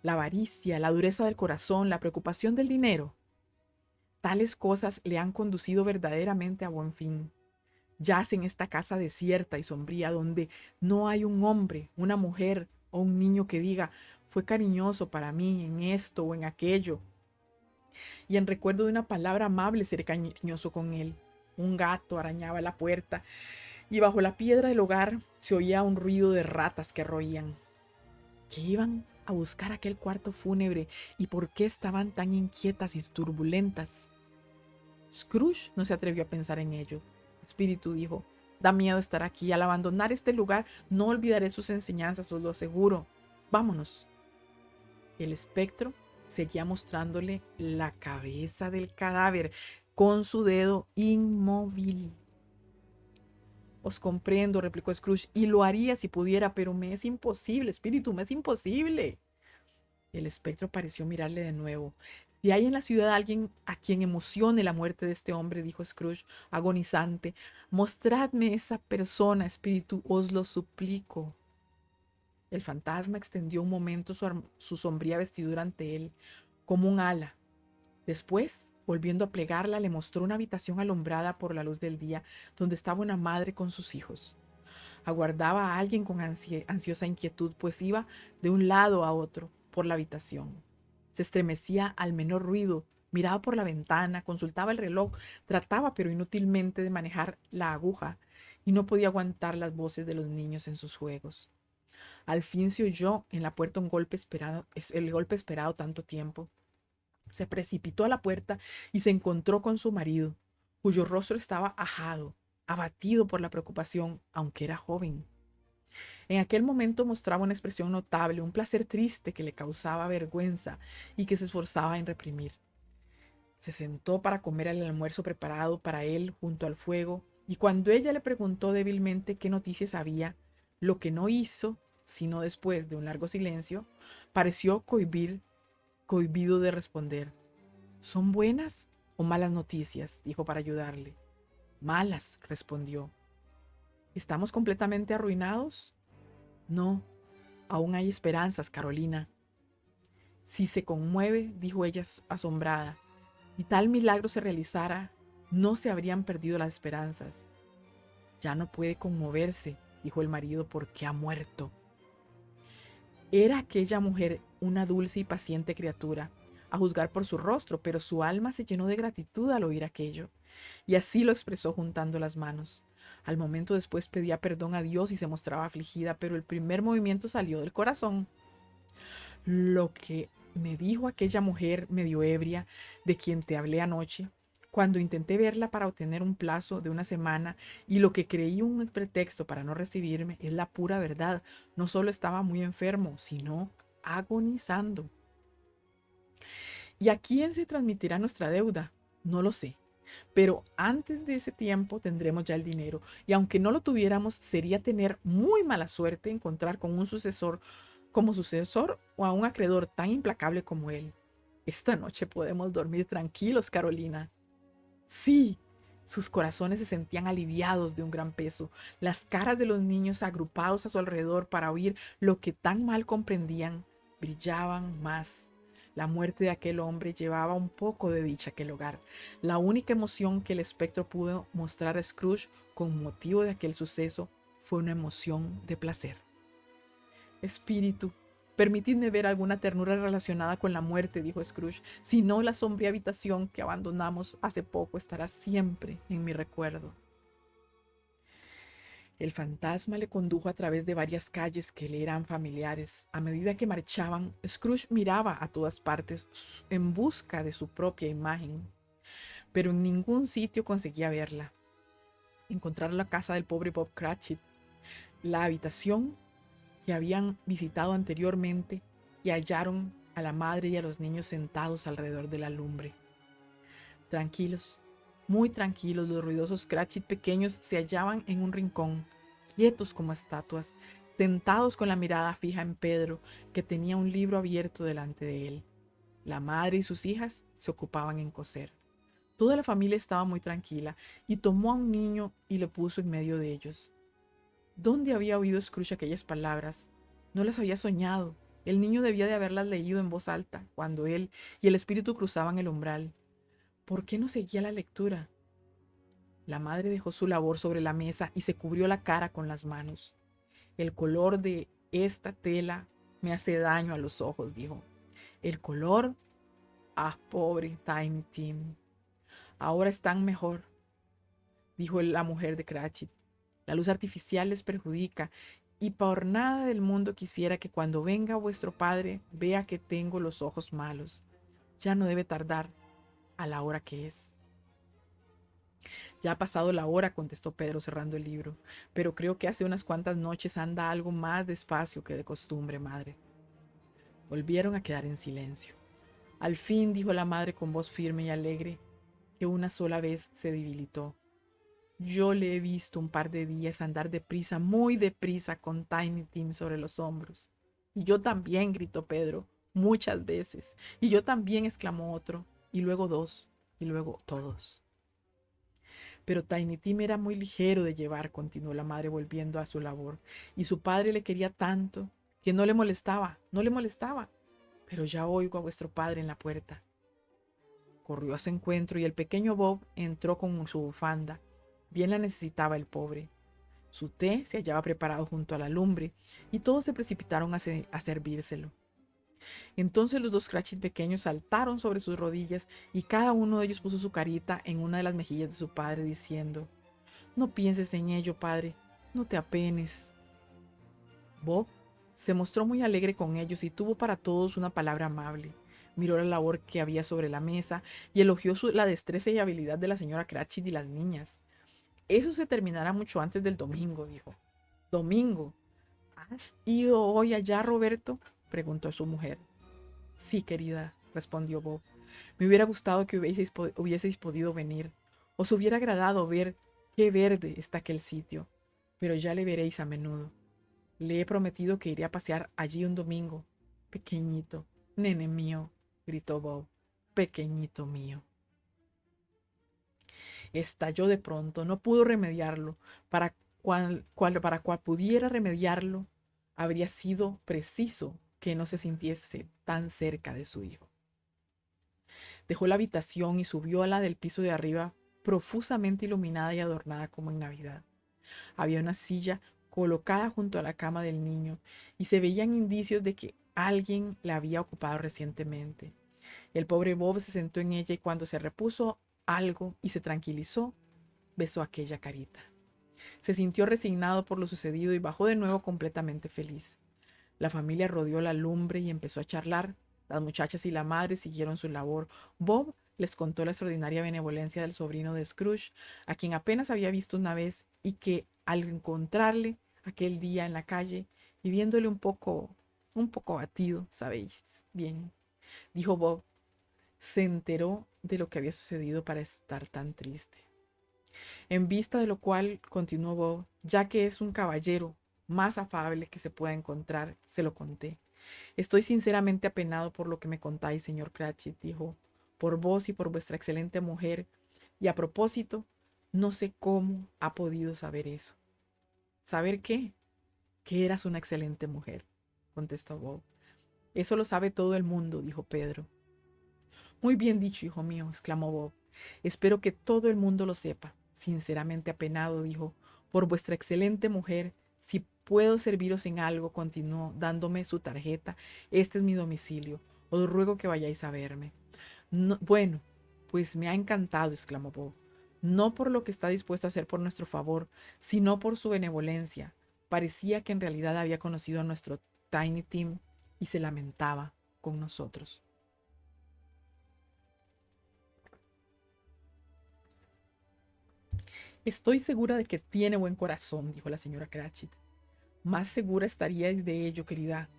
La avaricia, la dureza del corazón, la preocupación del dinero. Tales cosas le han conducido verdaderamente a buen fin. Yace en esta casa desierta y sombría donde no hay un hombre, una mujer o un niño que diga, fue cariñoso para mí en esto o en aquello, y en recuerdo de una palabra amable seré cariñoso con él. Un gato arañaba la puerta y bajo la piedra del hogar se oía un ruido de ratas que roían. ¿Qué iban a buscar aquel cuarto fúnebre y por qué estaban tan inquietas y turbulentas? Scrooge no se atrevió a pensar en ello. Espíritu dijo: da miedo estar aquí. Al abandonar este lugar no olvidaré sus enseñanzas, os lo aseguro. Vámonos. El espectro seguía mostrándole la cabeza del cadáver con su dedo inmóvil. Os comprendo, replicó Scrooge, y lo haría si pudiera, pero me es imposible, espíritu, me es imposible. El espectro pareció mirarle de nuevo. Si hay en la ciudad alguien a quien emocione la muerte de este hombre, dijo Scrooge, agonizante, mostradme esa persona, espíritu, os lo suplico. El fantasma extendió un momento su sombría vestidura ante él, como un ala. Después, volviendo a plegarla, le mostró una habitación alumbrada por la luz del día, donde estaba una madre con sus hijos. Aguardaba a alguien con ansiosa inquietud, pues iba de un lado a otro por la habitación. Se estremecía al menor ruido, miraba por la ventana, consultaba el reloj, trataba pero inútilmente de manejar la aguja y no podía aguantar las voces de los niños en sus juegos. Al fin se oyó en la puerta un golpe esperado, el golpe esperado tanto tiempo. Se precipitó a la puerta y se encontró con su marido, cuyo rostro estaba ajado, abatido por la preocupación, aunque era joven. En aquel momento mostraba una expresión notable, un placer triste que le causaba vergüenza y que se esforzaba en reprimir. Se sentó para comer el almuerzo preparado para él junto al fuego, y cuando ella le preguntó débilmente qué noticias había, lo que no hizo, sino después de un largo silencio, pareció cohibido de responder. ¿Son buenas o malas noticias?, dijo para ayudarle. Malas, respondió. ¿Estamos completamente arruinados? No, aún hay esperanzas, Carolina. Si se conmueve, dijo ella asombrada, y tal milagro se realizara, no se habrían perdido las esperanzas. Ya no puede conmoverse, dijo el marido, porque ha muerto. Era aquella mujer una dulce y paciente criatura, a juzgar por su rostro, pero su alma se llenó de gratitud al oír aquello, y así lo expresó juntando las manos. Al momento después pedía perdón a Dios y se mostraba afligida, pero el primer movimiento salió del corazón. Lo que me dijo aquella mujer medio ebria de quien te hablé anoche, cuando intenté verla para obtener un plazo de una semana y lo que creí un pretexto para no recibirme, es la pura verdad. No solo estaba muy enfermo, sino agonizando. ¿Y a quién se transmitirá nuestra deuda? No lo sé. Pero antes de ese tiempo tendremos ya el dinero, y aunque no lo tuviéramos, sería tener muy mala suerte encontrar con un sucesor como sucesor o a un acreedor tan implacable como él. Esta noche podemos dormir tranquilos, Carolina. Sí, sus corazones se sentían aliviados de un gran peso. Las caras de los niños agrupados a su alrededor para oír lo que tan mal comprendían brillaban más. La muerte de aquel hombre llevaba un poco de dicha a aquel hogar. La única emoción que el espectro pudo mostrar a Scrooge con motivo de aquel suceso fue una emoción de placer. Espíritu, permitidme ver alguna ternura relacionada con la muerte, dijo Scrooge. Si no, la sombría habitación que abandonamos hace poco estará siempre en mi recuerdo. El fantasma le condujo a través de varias calles que le eran familiares. A medida que marchaban, Scrooge miraba a todas partes en busca de su propia imagen, pero en ningún sitio conseguía verla. Encontraron la casa del pobre Bob Cratchit, la habitación que habían visitado anteriormente, y hallaron a la madre y a los niños sentados alrededor de la lumbre. Tranquilos, muy tranquilos, los ruidosos Cratchit pequeños se hallaban en un rincón, quietos como estatuas, sentados con la mirada fija en Pedro, que tenía un libro abierto delante de él. La madre y sus hijas se ocupaban en coser. Toda la familia estaba muy tranquila, y tomó a un niño y lo puso en medio de ellos. ¿Dónde había oído Scrooge aquellas palabras? No las había soñado. El niño debía de haberlas leído en voz alta, cuando él y el espíritu cruzaban el umbral. ¿Por qué no seguía la lectura? La madre dejó su labor sobre la mesa y se cubrió la cara con las manos. El color de esta tela me hace daño a los ojos, dijo. El color. Ah, pobre Tiny Tim. Ahora están mejor. dijo la mujer de Cratchit. La luz artificial les perjudica y por nada del mundo quisiera que cuando venga vuestro padre vea que tengo los ojos malos. Ya no debe tardar a la hora que es. Ya ha pasado la hora, contestó Pedro cerrando el libro, pero creo que hace unas cuantas noches anda algo más despacio que de costumbre, madre. Volvieron a quedar en silencio. Al fin dijo la madre con voz firme y alegre, que una sola vez se debilitó. Yo le he visto un par de días andar deprisa, muy deprisa, con Tiny Tim sobre los hombros. Y yo también, gritó Pedro, muchas veces. Y yo también, exclamó otro. Y luego dos, y luego todos. Pero Tiny Tim era muy ligero de llevar, continuó la madre volviendo a su labor, y su padre le quería tanto que no le molestaba, no le molestaba. Pero ya oigo a vuestro padre en la puerta. Corrió a su encuentro y el pequeño Bob entró con su bufanda. Bien la necesitaba el pobre. Su té se hallaba preparado junto a la lumbre y todos se precipitaron a servírselo. Entonces los dos Cratchit pequeños saltaron sobre sus rodillas y cada uno de ellos puso su carita en una de las mejillas de su padre diciendo: «No pienses en ello, padre, no te apenes». Bob se mostró muy alegre con ellos y tuvo para todos una palabra amable. Miró la labor que había sobre la mesa y elogió la destreza y habilidad de la señora Cratchit y las niñas. «Eso se terminará mucho antes del domingo», dijo. «¿Domingo? ¿Has ido hoy allá, Roberto?», preguntó su mujer. «Sí, querida», respondió Bob. «Me hubiera gustado que hubieseis podido venir. Os hubiera agradado ver qué verde está aquel sitio, pero ya le veréis a menudo. Le he prometido que iré a pasear allí un domingo. Pequeñito, nene mío», gritó Bob. «Pequeñito mío». Estalló de pronto, no pudo remediarlo. Para cual pudiera remediarlo, habría sido preciso que no se sintiese tan cerca de su hijo. Dejó la habitación y subió a la del piso de arriba, profusamente iluminada y adornada como en Navidad. Había una silla colocada junto a la cama del niño y se veían indicios de que alguien la había ocupado recientemente. El pobre Bob se sentó en ella y cuando se repuso algo y se tranquilizó, besó aquella carita. Se sintió resignado por lo sucedido y bajó de nuevo completamente feliz. La familia rodeó la lumbre y empezó a charlar. Las muchachas y la madre siguieron su labor. Bob les contó la extraordinaria benevolencia del sobrino de Scrooge, a quien apenas había visto una vez y que al encontrarle aquel día en la calle y viéndole un poco abatido, sabéis bien, dijo Bob, se enteró de lo que había sucedido para estar tan triste. En vista de lo cual, continuó Bob, ya que es un caballero más afable que se pueda encontrar, se lo conté. Estoy sinceramente apenado por lo que me contáis, señor Cratchit, dijo, por vos y por vuestra excelente mujer. Y a propósito, no sé cómo ha podido saber eso. ¿Saber qué? Que eras una excelente mujer, contestó Bob. Eso lo sabe todo el mundo, dijo Pedro. Muy bien dicho, hijo mío, exclamó Bob. Espero que todo el mundo lo sepa. Sinceramente apenado, dijo, por vuestra excelente mujer. Si puedo serviros en algo, continuó dándome su tarjeta. Este es mi domicilio. Os ruego que vayáis a verme. No, bueno, pues me ha encantado, exclamó Bob. No por lo que está dispuesto a hacer por nuestro favor, sino por su benevolencia. Parecía que en realidad había conocido a nuestro Tiny Tim y se lamentaba con nosotros. Estoy segura de que tiene buen corazón, dijo la señora Cratchit. Más segura estaríais de ello, querida,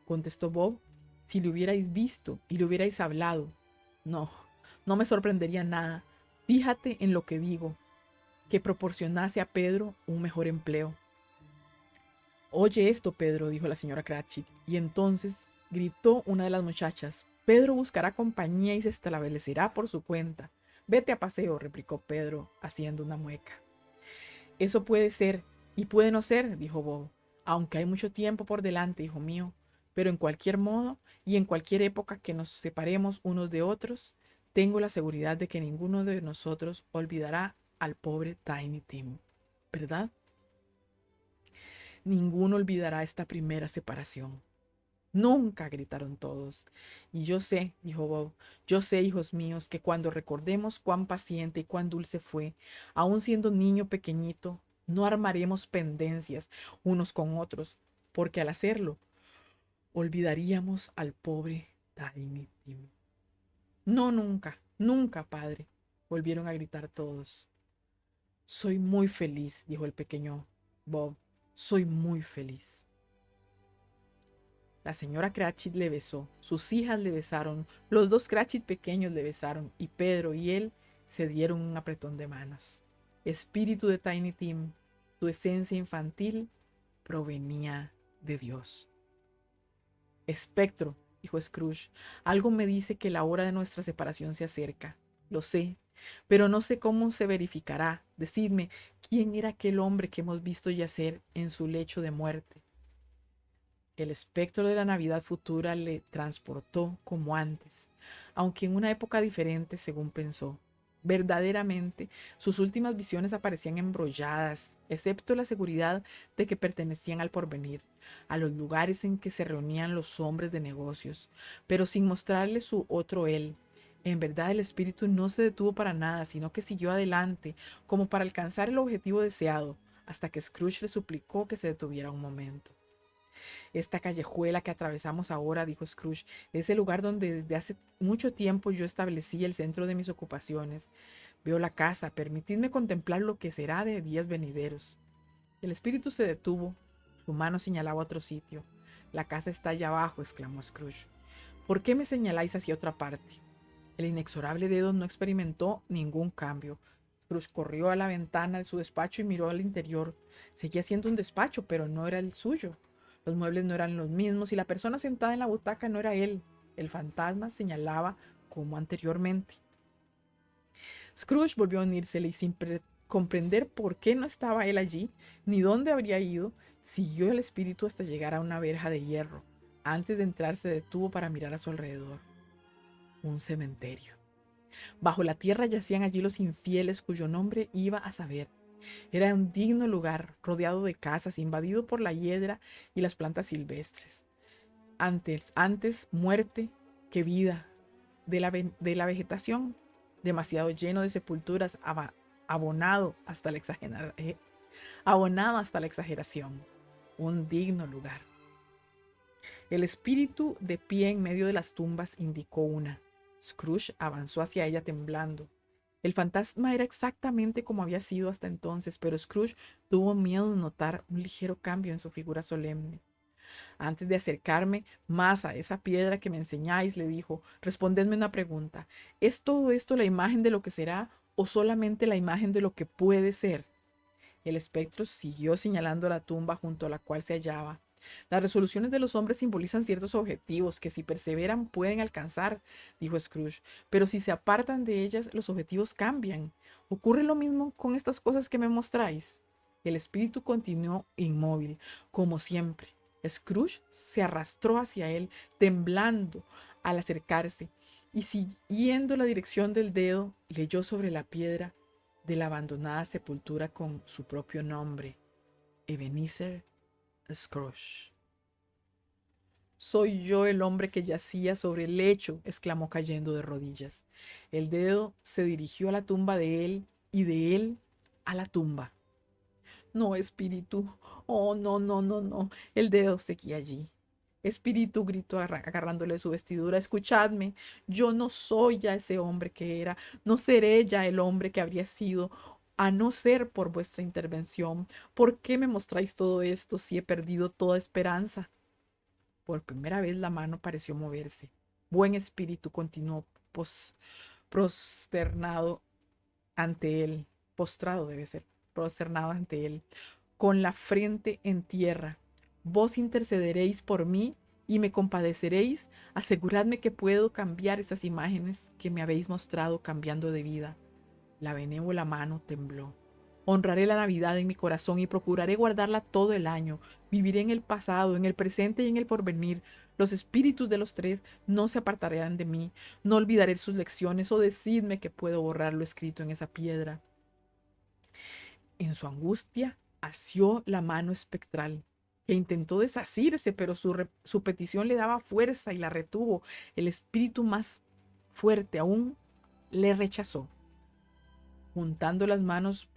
contestó Bob, si le hubierais visto y le hubierais hablado. No, no me sorprendería nada. Fíjate en lo que digo, que proporcionase a Pedro un mejor empleo. Oye esto, Pedro, dijo la señora Cratchit, y entonces gritó una de las muchachas. Pedro buscará compañía y se establecerá por su cuenta. Vete a paseo, replicó Pedro, haciendo una mueca. Eso puede ser y puede no ser, dijo Bob, aunque hay mucho tiempo por delante, hijo mío, pero en cualquier modo y en cualquier época que nos separemos unos de otros, tengo la seguridad de que ninguno de nosotros olvidará al pobre Tiny Tim, ¿verdad? Ninguno olvidará esta primera separación. Nunca, gritaron todos. Y yo sé, dijo Bob, yo sé, hijos míos, que cuando recordemos cuán paciente y cuán dulce fue, aun siendo niño pequeñito, no armaremos pendencias unos con otros, porque al hacerlo, olvidaríamos al pobre Tiny Tim. No, nunca, nunca, padre, volvieron a gritar todos. Soy muy feliz, dijo el pequeño Bob, soy muy feliz. La señora Cratchit le besó, sus hijas le besaron, los dos Cratchit pequeños le besaron y Pedro y él se dieron un apretón de manos. Espíritu de Tiny Tim, tu esencia infantil provenía de Dios. Espectro, dijo Scrooge, algo me dice que la hora de nuestra separación se acerca. Lo sé, pero no sé cómo se verificará. Decidme, ¿quién era aquel hombre que hemos visto yacer en su lecho de muerte? El espectro de la Navidad futura le transportó como antes, aunque en una época diferente, según pensó. Verdaderamente, sus últimas visiones aparecían embrolladas, excepto la seguridad de que pertenecían al porvenir, a los lugares en que se reunían los hombres de negocios, pero sin mostrarle su otro él. En verdad, el espíritu no se detuvo para nada, sino que siguió adelante, como para alcanzar el objetivo deseado, hasta que Scrooge le suplicó que se detuviera un momento. Esta callejuela que atravesamos ahora, dijo Scrooge, es el lugar donde desde hace mucho tiempo yo establecí el centro de mis ocupaciones. Veo la casa, permitidme contemplar lo que será de días venideros. El espíritu se detuvo, su mano señalaba otro sitio. La casa está allá abajo, exclamó Scrooge. ¿Por qué me señaláis hacia otra parte? El inexorable dedo no experimentó ningún cambio. Scrooge corrió a la ventana de su despacho y miró al interior. Seguía siendo un despacho, pero no era el suyo. Los muebles no eran los mismos y la persona sentada en la butaca no era él. El fantasma señalaba como anteriormente. Scrooge volvió a unírsele y sin comprender por qué no estaba él allí, ni dónde habría ido, siguió el espíritu hasta llegar a una verja de hierro. Antes de entrar se detuvo para mirar a su alrededor. Un cementerio. Bajo la tierra yacían allí los infieles cuyo nombre iba a saber. Era un digno lugar, rodeado de casas, invadido por la hiedra y las plantas silvestres. Antes muerte que vida de la vegetación, demasiado lleno de sepulturas, abonado hasta la abonado hasta la exageración. Un digno lugar. El espíritu de pie en medio de las tumbas indicó una. Scrooge avanzó hacia ella temblando. El fantasma era exactamente como había sido hasta entonces, pero Scrooge tuvo miedo de notar un ligero cambio en su figura solemne. Antes de acercarme más a esa piedra que me enseñáis, le dijo, respondedme una pregunta. ¿Es todo esto la imagen de lo que será o solamente la imagen de lo que puede ser? El espectro siguió señalando la tumba junto a la cual se hallaba. Las resoluciones de los hombres simbolizan ciertos objetivos que si perseveran pueden alcanzar, dijo Scrooge, pero si se apartan de ellas, los objetivos cambian. ¿Ocurre lo mismo con estas cosas que me mostráis? El espíritu continuó inmóvil, como siempre. Scrooge se arrastró hacia él, temblando al acercarse, y siguiendo la dirección del dedo, leyó sobre la piedra de la abandonada sepultura con su propio nombre, Ebenezer Scrooge. Soy yo el hombre que yacía sobre el lecho, exclamó cayendo de rodillas. El dedo se dirigió a la tumba de él y de él a la tumba. No, espíritu. Oh, no, no, no, no. El dedo seguía allí. Espíritu, gritó agarrándole su vestidura, escuchadme, yo no soy ya ese hombre que era, no seré ya el hombre que habría sido, a no ser por vuestra intervención. ¿Por qué me mostráis todo esto si he perdido toda esperanza? Por primera vez la mano pareció moverse. Buen espíritu, continuó prosternado ante él, postrado debe ser, prosternado ante él, con la frente en tierra. Vos intercederéis por mí y me compadeceréis. Aseguradme que puedo cambiar estas imágenes que me habéis mostrado cambiando de vida. La benévola mano tembló. Honraré la Navidad en mi corazón y procuraré guardarla todo el año. Viviré en el pasado, en el presente y en el porvenir. Los espíritus de los tres no se apartarán de mí. No olvidaré sus lecciones o decidme que puedo borrar lo escrito en esa piedra. En su angustia, asió la mano espectral. que intentó desasirse, pero su petición le daba fuerza y la retuvo. El espíritu más fuerte aún le rechazó, juntando las manos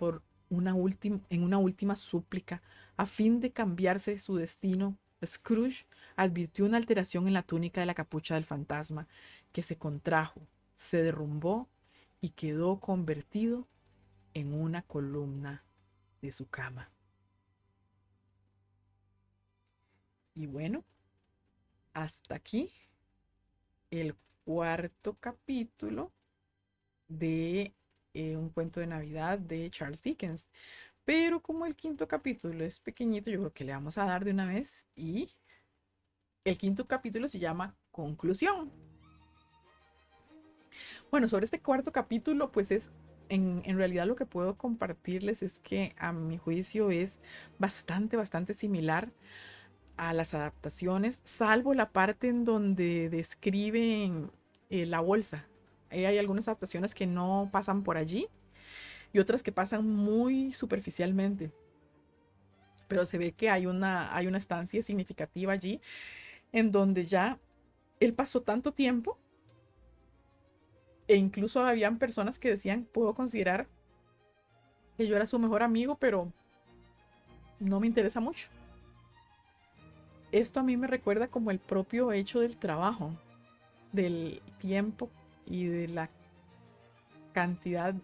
en una última súplica a fin de cambiarse su destino. Scrooge advirtió una alteración en la túnica de la capucha del fantasma, que se contrajo, se derrumbó y quedó convertido en una columna de su cama. Y bueno, hasta aquí el cuarto capítulo de Un cuento de Navidad de Charles Dickens. Pero como el quinto capítulo es pequeñito, yo creo que le vamos a dar de una vez. Y el quinto capítulo se llama Conclusión. Bueno, sobre este cuarto capítulo, pues en realidad lo que puedo compartirles es que a mi juicio es bastante similar a las adaptaciones, salvo la parte en donde describen la bolsa. Hay algunas adaptaciones que no pasan por allí y otras que pasan muy superficialmente, pero se ve que hay una estancia significativa allí en donde ya él pasó tanto tiempo e incluso habían personas que decían, puedo considerar que yo era su mejor amigo, pero no me interesa mucho. Esto a mí me recuerda como el propio hecho del trabajo, del tiempo y de la cantidad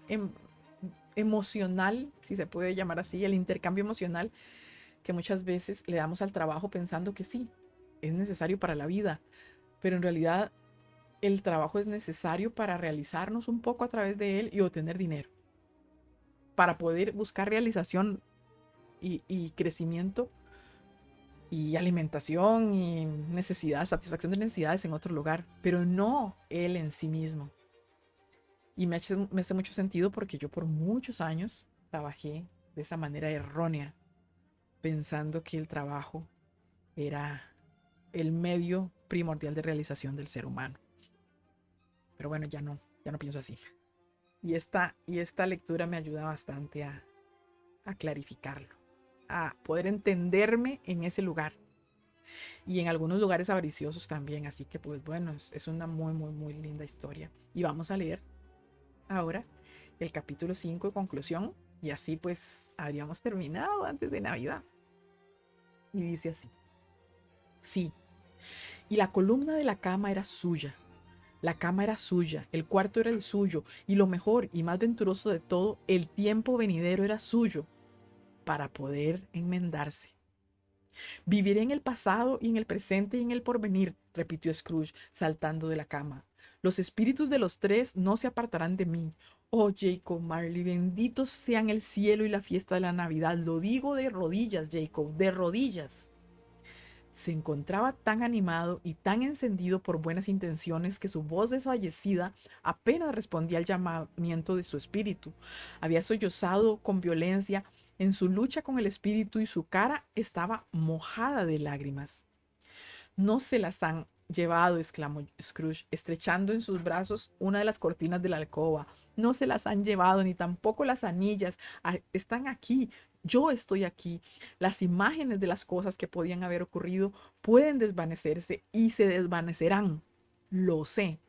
emocional, si se puede llamar así, el intercambio emocional que muchas veces le damos al trabajo pensando que sí, es necesario para la vida, pero en realidad el trabajo es necesario para realizarnos un poco a través de él y obtener dinero, para poder buscar realización y crecimiento y alimentación y necesidad, satisfacción de necesidades en otro lugar, pero no él en sí mismo. Y me hace mucho sentido porque yo por muchos años trabajé de esa manera errónea, pensando que el trabajo era el medio primordial de realización del ser humano. Pero bueno, ya no pienso así. Y esta lectura me ayuda bastante a clarificarlo, a poder entenderme en ese lugar y en algunos lugares avariciosos también. Así que pues bueno, es una muy linda historia. Y vamos a leer ahora el capítulo 5 de conclusión y así pues habríamos terminado antes de Navidad. Y dice así: sí, y la columna de la cama era suya. La cama era suya, el cuarto era el suyo, y lo mejor y más venturoso de todo, el tiempo venidero era suyo, para poder enmendarse. Viviré en el pasado y en el presente y en el porvenir, repitió Scrooge, saltando de la cama. Los espíritus de los tres no se apartarán de mí. Oh, Jacob Marley, benditos sean el cielo y la fiesta de la Navidad. Lo digo de rodillas, Jacob, de rodillas. Se encontraba tan animado y tan encendido por buenas intenciones que su voz desfallecida apenas respondía al llamamiento de su espíritu. Había sollozado con violencia en su lucha con el espíritu y su cara estaba mojada de lágrimas. No se las han llevado, exclamó Scrooge, estrechando en sus brazos una de las cortinas de la alcoba. No se las han llevado, ni tampoco las anillas. Están aquí. Yo estoy aquí. Las imágenes de las cosas que podían haber ocurrido pueden desvanecerse y se desvanecerán. Lo sé.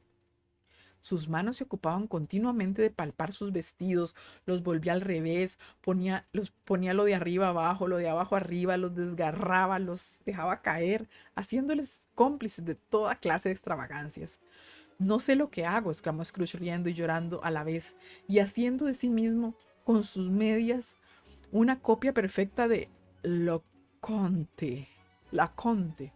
Sus manos se ocupaban continuamente de palpar sus vestidos, los volvía al revés, ponía lo de arriba abajo, lo de abajo arriba, los desgarraba, los dejaba caer, haciéndoles cómplices de toda clase de extravagancias. No sé lo que hago, exclamó Scrooge riendo y llorando a la vez, y haciendo de sí mismo, con sus medias, una copia perfecta de Lo Conte. La Conte.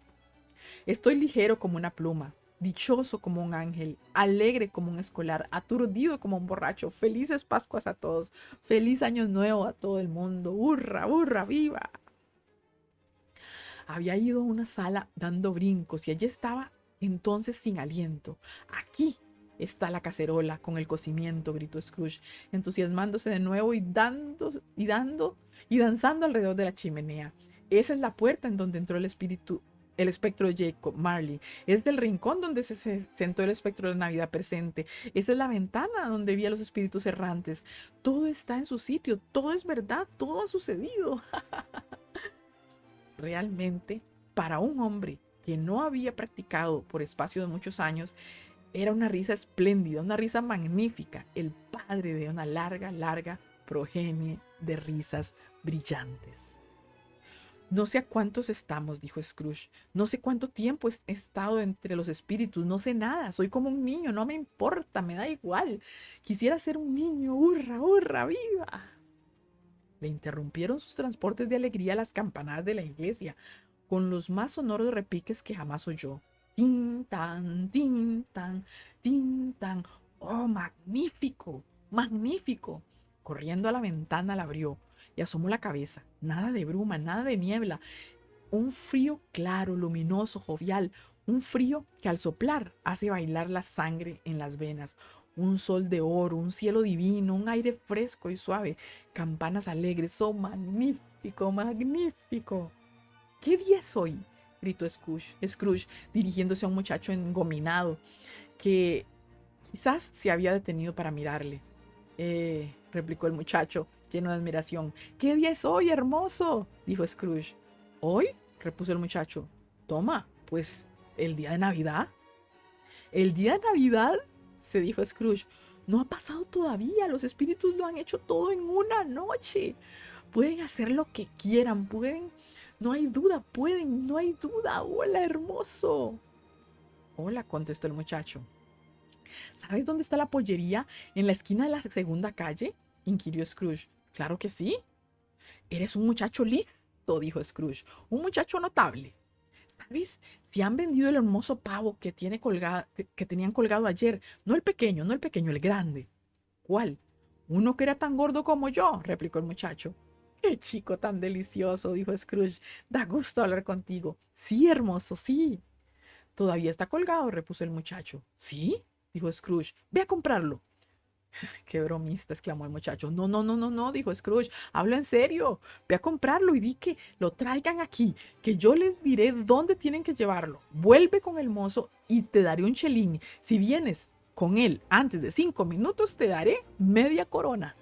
Estoy ligero como una pluma, dichoso como un ángel, alegre como un escolar, aturdido como un borracho. Felices Pascuas a todos, feliz año nuevo a todo el mundo. ¡Hurra, hurra, viva! Había ido a una sala dando brincos y allí estaba entonces sin aliento. Aquí está la cacerola con el cocimiento, gritó Scrooge, entusiasmándose de nuevo y danzando alrededor de la chimenea. Esa es la puerta en donde entró el espectro de Jacob Marley. Es del rincón donde se sentó el espectro de la Navidad presente. Esa es la ventana donde vi a los espíritus errantes. Todo está en su sitio, todo es verdad, todo ha sucedido. realmente, para un hombre que no había practicado por espacio de muchos años, era una risa espléndida, una risa magnífica, el padre de una larga, larga progenie de risas brillantes. No sé a cuántos estamos, dijo Scrooge. No sé cuánto tiempo he estado entre los espíritus. No sé nada. Soy como un niño. No me importa. Me da igual. Quisiera ser un niño. ¡Hurra, hurra, viva! Le interrumpieron sus transportes de alegría las campanadas de la iglesia, con los más sonoros repiques que jamás oyó. Tin, tan, tin, tan, tin, tan. ¡Oh, magnífico! ¡Magnífico! Corriendo a la ventana la abrió y asomó la cabeza. Nada de bruma, nada de niebla. Un frío claro, luminoso, jovial. Un frío que al soplar hace bailar la sangre en las venas. Un sol de oro, un cielo divino, un aire fresco y suave. Campanas alegres. ¡Oh, magnífico, magnífico! ¿Qué día es hoy?, gritó Scrooge, dirigiéndose a un muchacho engominado que quizás se había detenido para mirarle. Replicó el muchacho, lleno de admiración. ¿Qué día es hoy, hermoso?, dijo Scrooge. ¿Hoy?, repuso el muchacho. Toma, pues, el día de Navidad. ¿El día de Navidad?, se dijo Scrooge. No ha pasado todavía, los espíritus lo han hecho todo en una noche. Pueden hacer lo que quieran, pueden, no hay duda, pueden, no hay duda. Hola, hermoso. Hola, contestó el muchacho. ¿Sabes dónde está la pollería? ¿En la esquina de la segunda calle?, inquirió Scrooge. Claro que sí. Eres un muchacho listo, dijo Scrooge. Un muchacho notable. ¿Sabes? Si han vendido el hermoso pavo que tenían colgado ayer. No el pequeño, no el pequeño, el grande. ¿Cuál? Uno que era tan gordo como yo, replicó el muchacho. ¡Qué chico tan delicioso!, dijo Scrooge. Da gusto hablar contigo. Sí, hermoso, sí. Todavía está colgado, repuso el muchacho. ¿Sí?, dijo Scrooge. Ve a comprarlo. Qué bromista, exclamó el muchacho. No, no, no, no, no, dijo Scrooge. Hablo en serio. Ve a comprarlo y di que lo traigan aquí, que yo les diré dónde tienen que llevarlo. Vuelve con el mozo y te daré un chelín. Si vienes con él antes de 5 minutos, te daré media corona.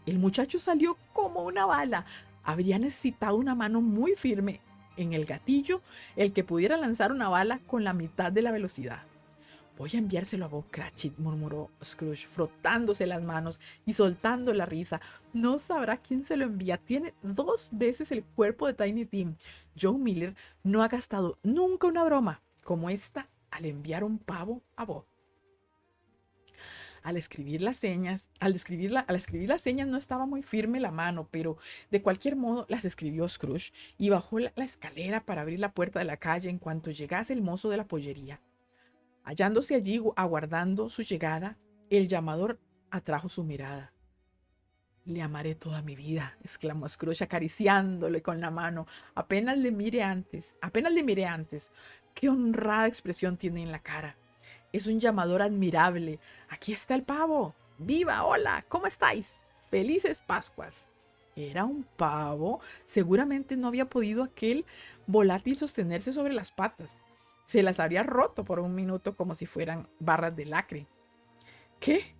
El muchacho salió como una bala. Habría necesitado una mano muy firme en el gatillo el que pudiera lanzar una bala con la mitad de la velocidad. Voy a enviárselo a Bob Cratchit, murmuró Scrooge, frotándose las manos y soltando la risa. No sabrá quién se lo envía. Tiene 2 veces el cuerpo de Tiny Tim. Joe Miller no ha gastado nunca una broma como esta al enviar un pavo a Bob. Al escribir las señas no estaba muy firme la mano, pero de cualquier modo las escribió Scrooge y bajó la escalera para abrir la puerta de la calle en cuanto llegase el mozo de la pollería. Hallándose allí aguardando su llegada, el llamador atrajo su mirada. Le amaré toda mi vida, exclamó Scrooge acariciándole con la mano. Apenas le miré antes. Qué honrada expresión tiene en la cara. Es un llamador admirable. Aquí está el pavo. ¡Viva! Hola, ¿cómo estáis? ¡Felices Pascuas! Era un pavo. Seguramente no había podido aquel volátil sostenerse sobre las patas. Se las habría roto por un minuto como si fueran barras de lacre. ¿Qué?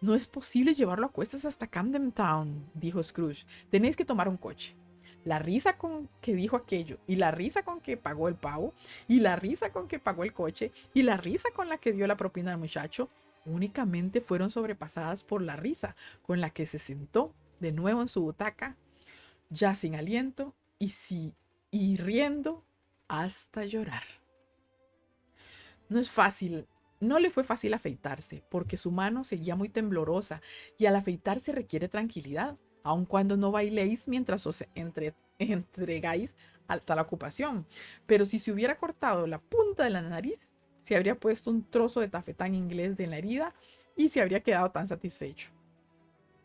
No es posible llevarlo a cuestas hasta Camden Town, dijo Scrooge. Tenéis que tomar un coche. La risa con que dijo aquello, y la risa con que pagó el pavo, y la risa con que pagó el coche, y la risa con la que dio la propina al muchacho, únicamente fueron sobrepasadas por la risa con la que se sentó de nuevo en su butaca, ya sin aliento y riendo hasta llorar. No es fácil, no le fue fácil afeitarse, porque su mano seguía muy temblorosa y al afeitarse requiere tranquilidad, aun cuando no bailéis mientras os entregáis a tal ocupación. Pero si se hubiera cortado la punta de la nariz, se habría puesto un trozo de tafetán inglés en la herida y se habría quedado tan satisfecho.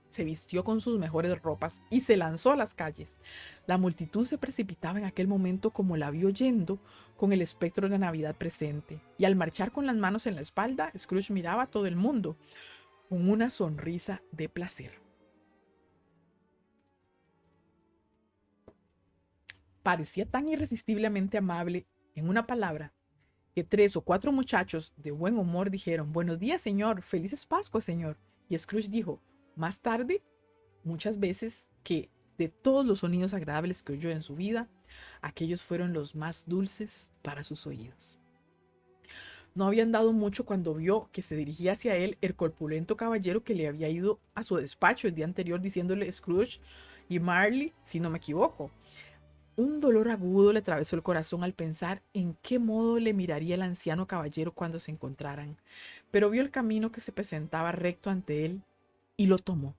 Se vistió con sus mejores ropas y se lanzó a las calles. La multitud se precipitaba en aquel momento como la vio yendo con el espectro de la Navidad presente, y al marchar con las manos en la espalda, Scrooge miraba a todo el mundo con una sonrisa de placer. Parecía tan irresistiblemente amable, en una palabra, que 3 o 4 muchachos de buen humor dijeron: «Buenos días, señor, felices Pascuas, señor». Y Scrooge dijo, más tarde, muchas veces, que de todos los sonidos agradables que oyó en su vida, Aquellos fueron los más dulces para sus oídos. No habían dado mucho cuando vio que se dirigía hacia él el corpulento caballero que le había ido a su despacho el día anterior diciéndole Scrooge y Marley, si no me equivoco. Un dolor agudo le atravesó el corazón al pensar en qué modo le miraría el anciano caballero cuando se encontraran, pero vio el camino que se presentaba recto ante él y lo tomó.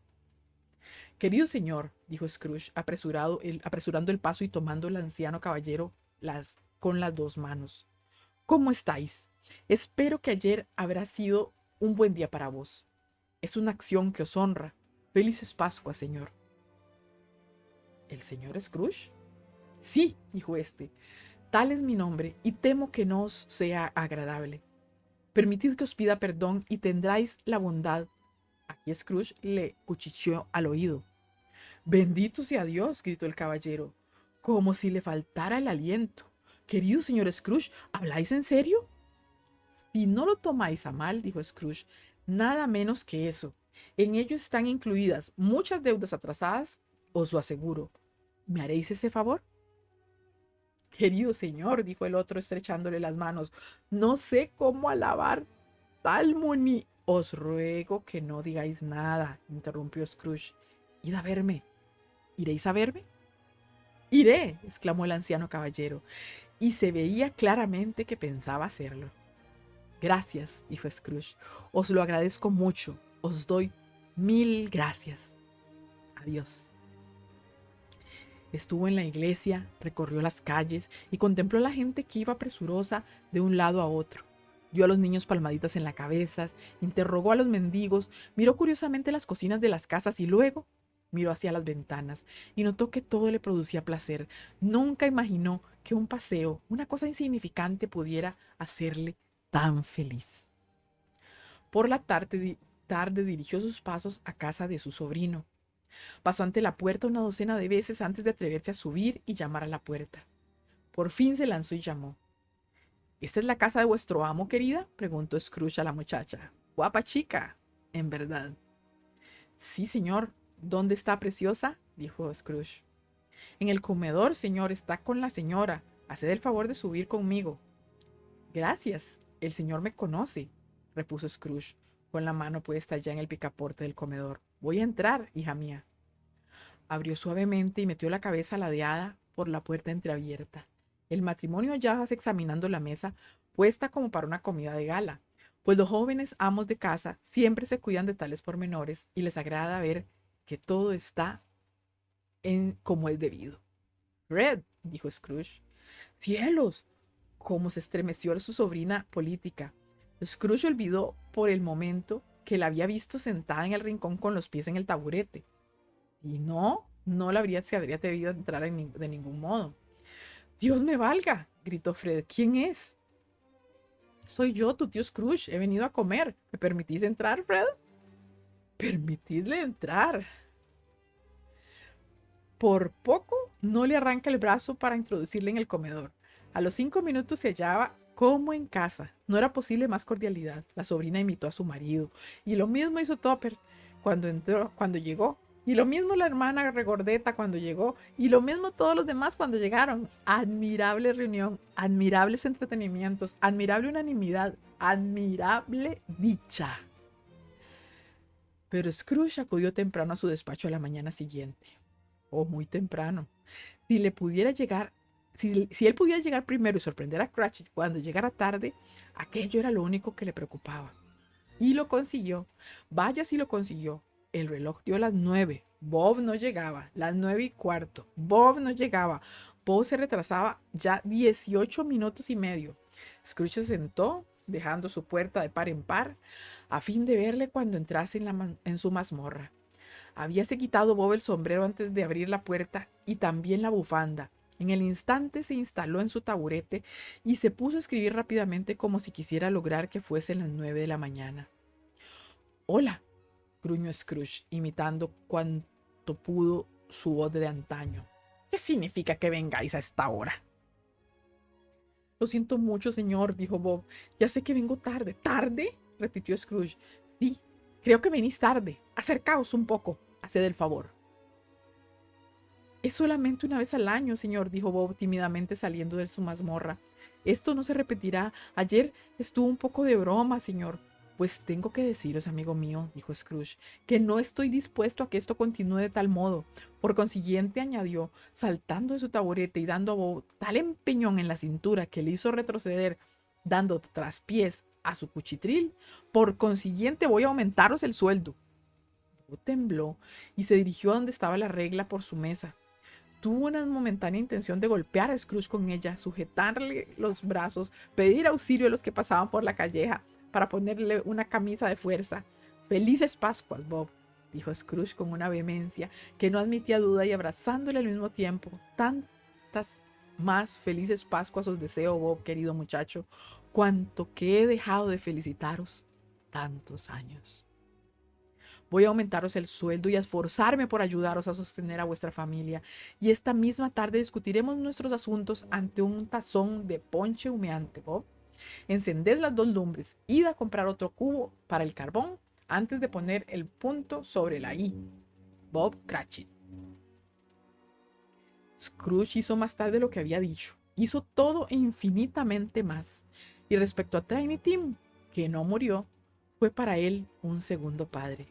Querido señor, dijo Scrooge, apresurando el paso y tomando al anciano caballero con las dos manos. ¿Cómo estáis? Espero que ayer habrá sido un buen día para vos. Es una acción que os honra. Felices Pascuas, señor. ¿El señor Scrooge? Sí, dijo este. Tal es mi nombre, y temo que no os sea agradable. Permitid que os pida perdón y tendráis la bondad. Aquí Scrooge le cuchicheó al oído. Bendito sea Dios, gritó el caballero, como si le faltara el aliento. Querido señor Scrooge, ¿habláis en serio? Si no lo tomáis a mal, dijo Scrooge, nada menos que eso. En ello están incluidas muchas deudas atrasadas, os lo aseguro. ¿Me haréis ese favor? Querido señor, dijo el otro estrechándole las manos, no sé cómo alabar tal moni. Os ruego que no digáis nada, interrumpió Scrooge. Id a verme. ¿Iréis a verme? Iré, exclamó el anciano caballero, y se veía claramente que pensaba hacerlo. Gracias, dijo Scrooge, os lo agradezco mucho, os doy 1000 gracias. Adiós. Estuvo en la iglesia, recorrió las calles y contempló a la gente que iba presurosa de un lado a otro. Dio a los niños palmaditas en la cabeza, interrogó a los mendigos, miró curiosamente las cocinas de las casas y luego miró hacia las ventanas y notó que todo le producía placer. Nunca imaginó que un paseo, una cosa insignificante, pudiera hacerle tan feliz. Por la tarde dirigió sus pasos a casa de su sobrino. Pasó ante la puerta una docena de veces antes de atreverse a subir y llamar a la puerta. Por fin se lanzó y llamó. ¿Esta es la casa de vuestro amo, querida?, preguntó Scrooge a la muchacha. Guapa chica, en verdad. Sí, señor. ¿Dónde está, preciosa?, dijo Scrooge. En el comedor, señor, está con la señora. Haced el favor de subir conmigo. Gracias. El señor me conoce, repuso Scrooge, con la mano puesta ya en el picaporte del comedor. Voy a entrar, hija mía. Abrió suavemente y metió la cabeza ladeada por la puerta entreabierta. El matrimonio hallaba examinando la mesa, puesta como para una comida de gala, pues los jóvenes amos de casa siempre se cuidan de tales pormenores y les agrada ver que todo está como es debido. Fred, dijo Scrooge. ¡Cielos! Cómo se estremeció su sobrina política. Scrooge olvidó por el momento que la había visto sentada en el rincón con los pies en el taburete. Y no se habría atrevido a entrar de ningún modo. ¡Dios me valga!, gritó Fred. ¿Quién es? Soy yo, tu tío Scrooge. He venido a comer. ¿Me permitís entrar, Fred? Permitidle entrar. Por poco no le arranca el brazo para introducirle en el comedor. A los 5 minutos se hallaba como en casa. No era posible más cordialidad. La sobrina imitó a su marido. Y lo mismo hizo Topper cuando llegó. Y lo mismo la hermana regordeta cuando llegó. Y lo mismo todos los demás cuando llegaron. Admirable reunión, admirables entretenimientos, admirable unanimidad, admirable dicha. Pero Scrooge acudió temprano a su despacho a la mañana siguiente. Oh, muy temprano. Si le pudiera llegar, si él pudiera llegar primero y sorprender a Cratchit cuando llegara tarde, aquello era lo único que le preocupaba. Y lo consiguió. Vaya si lo consiguió. El reloj dio las 9. Bob no llegaba. Las 9:15. Bob no llegaba. Bob se retrasaba ya 18 minutos y medio. Scrooge se sentó, dejando su puerta de par en par, a fin de verle cuando entrase en su mazmorra. Habíase quitado Bob el sombrero antes de abrir la puerta y también la bufanda. En el instante se instaló en su taburete y se puso a escribir rápidamente como si quisiera lograr que fuesen las 9 de la mañana. «Hola», gruñó Scrooge, imitando cuanto pudo su voz de antaño. «¿Qué significa que vengáis a esta hora?» «Lo siento mucho, señor», dijo Bob. «Ya sé que vengo tarde». «¿Tarde?», repitió Scrooge. «Sí, creo que venís tarde. Acercaos un poco. Haced el favor». Es solamente una vez al año, señor, dijo Bob tímidamente saliendo de su mazmorra. Esto no se repetirá. Ayer estuvo un poco de broma, señor. Pues tengo que deciros, amigo mío, dijo Scrooge, que no estoy dispuesto a que esto continúe de tal modo. Por consiguiente, añadió, saltando de su taburete y dando a Bob tal empeñón en la cintura que le hizo retroceder, dando traspiés a su cuchitril, por consiguiente voy a aumentaros el sueldo. Bob tembló y se dirigió a donde estaba la regla por su mesa. Tuvo una momentánea intención de golpear a Scrooge con ella, sujetarle los brazos, pedir auxilio a los que pasaban por la calleja para ponerle una camisa de fuerza. Felices Pascuas, Bob, dijo Scrooge con una vehemencia que no admitía duda y abrazándole al mismo tiempo. Tantas más felices Pascuas os deseo, Bob, querido muchacho, cuanto que he dejado de felicitaros tantos años. Voy a aumentaros el sueldo y a esforzarme por ayudaros a sostener a vuestra familia. Y esta misma tarde discutiremos nuestros asuntos ante un tazón de ponche humeante, Bob. Encended las dos lumbres, id a comprar otro cubo para el carbón antes de poner el punto sobre la i. Bob Cratchit. Scrooge hizo más tarde lo que había dicho. Hizo todo e infinitamente más. Y respecto a Tiny Tim, que no murió, fue para él un segundo padre.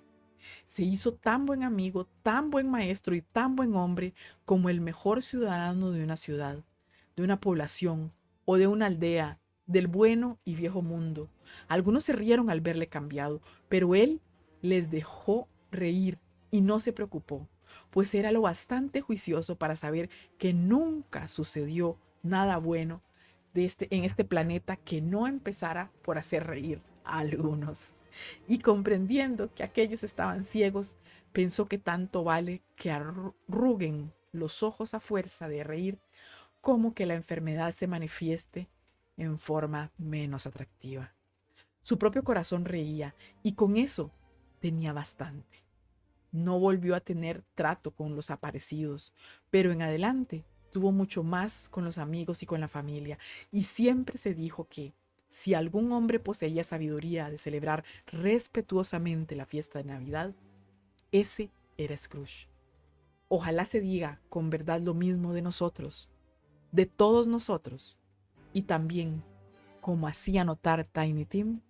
Se hizo tan buen amigo, tan buen maestro y tan buen hombre como el mejor ciudadano de una ciudad, de una población o de una aldea, del bueno y viejo mundo. Algunos se rieron al verle cambiado, pero él les dejó reír y no se preocupó, pues era lo bastante juicioso para saber que nunca sucedió nada bueno en este planeta que no empezara por hacer reír a algunos. Y comprendiendo que aquellos estaban ciegos, pensó que tanto vale que arruguen los ojos a fuerza de reír como que la enfermedad se manifieste en forma menos atractiva. Su propio corazón reía y con eso tenía bastante. No volvió a tener trato con los aparecidos, pero en adelante tuvo mucho más con los amigos y con la familia, y siempre se dijo que si algún hombre poseía sabiduría de celebrar respetuosamente la fiesta de Navidad, ese era Scrooge. Ojalá se diga con verdad lo mismo de nosotros, de todos nosotros, y también, como hacía notar Tiny Tim,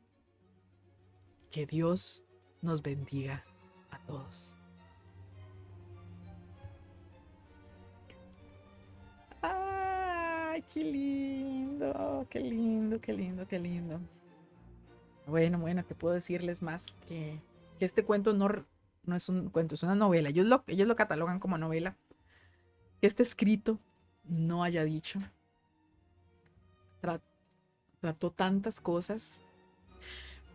que Dios nos bendiga a todos. ¡Ay, qué lindo! ¡Qué lindo, qué lindo, qué lindo! Bueno, ¿qué puedo decirles más? Que este cuento no es un cuento, es una novela. Ellos lo catalogan como novela. Que este escrito no haya dicho. Tra- Trató tantas cosas,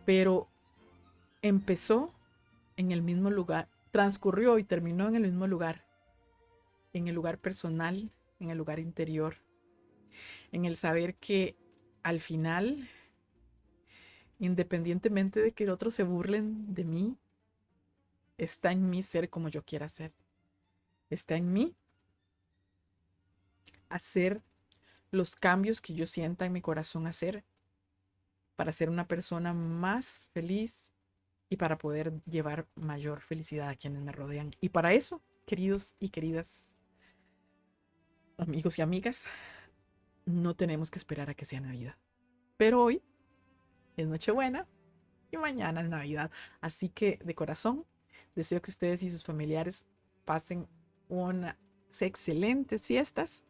pero empezó en el mismo lugar, transcurrió y terminó en el mismo lugar, en el lugar personal, en el lugar interior, en el saber que al final, independientemente de que otros se burlen de mí, está en mí ser como yo quiera ser. Está en mí hacer los cambios que yo sienta en mi corazón hacer para ser una persona más feliz y para poder llevar mayor felicidad a quienes me rodean. Y para eso, queridos y queridas amigos y amigas, no tenemos que esperar a que sea Navidad. Pero hoy es Nochebuena y mañana es Navidad. Así que de corazón, deseo que ustedes y sus familiares pasen unas excelentes fiestas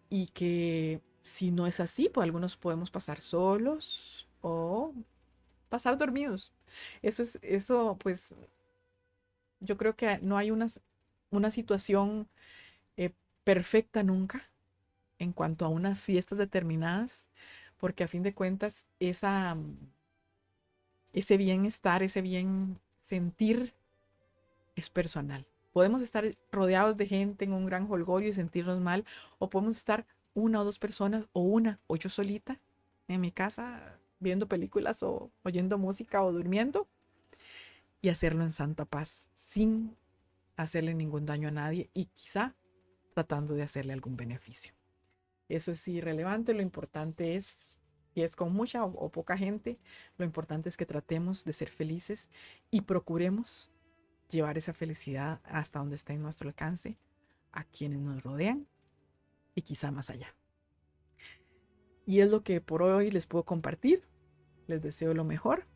y que si no es así, pues algunos podemos pasar solos o pasar dormidos. Eso pues yo creo que no hay una situación eh, perfecta nunca en cuanto a unas fiestas determinadas, porque a fin de cuentas ese bienestar, ese bien sentir es personal. Podemos estar rodeados de gente en un gran jolgorio y sentirnos mal, o podemos estar una o dos personas, o yo solita en mi casa viendo películas o oyendo música o durmiendo y hacerlo en santa paz, sin hacerle ningún daño a nadie y quizá tratando de hacerle algún beneficio. Eso es irrelevante, lo importante es, si es con mucha o poca gente, lo importante es que tratemos de ser felices y procuremos llevar esa felicidad hasta donde esté en nuestro alcance a quienes nos rodean y quizá más allá. Y es lo que por hoy les puedo compartir. Les deseo lo mejor.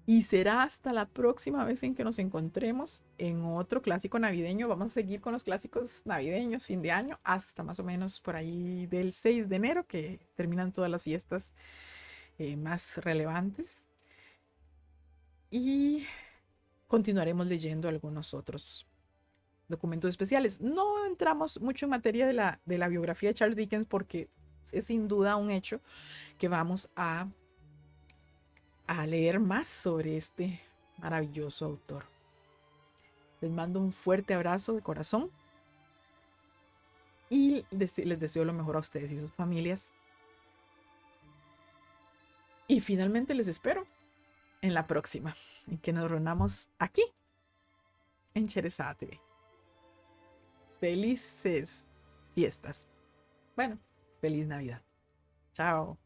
Y será hasta la próxima vez en que nos encontremos en otro clásico navideño. Vamos a seguir con los clásicos navideños, fin de año, hasta más o menos por ahí del 6 de enero, que terminan todas las fiestas más relevantes. Y continuaremos leyendo algunos otros documentos especiales. No entramos mucho en materia de la biografía de Charles Dickens porque es sin duda un hecho que vamos a leer más sobre este maravilloso autor. Les mando un fuerte abrazo de corazón y les deseo lo mejor a ustedes y sus familias. Y finalmente les espero en la próxima, en que nos reunamos aquí en Cherezada TV. Felices fiestas. Bueno, feliz Navidad. Chao.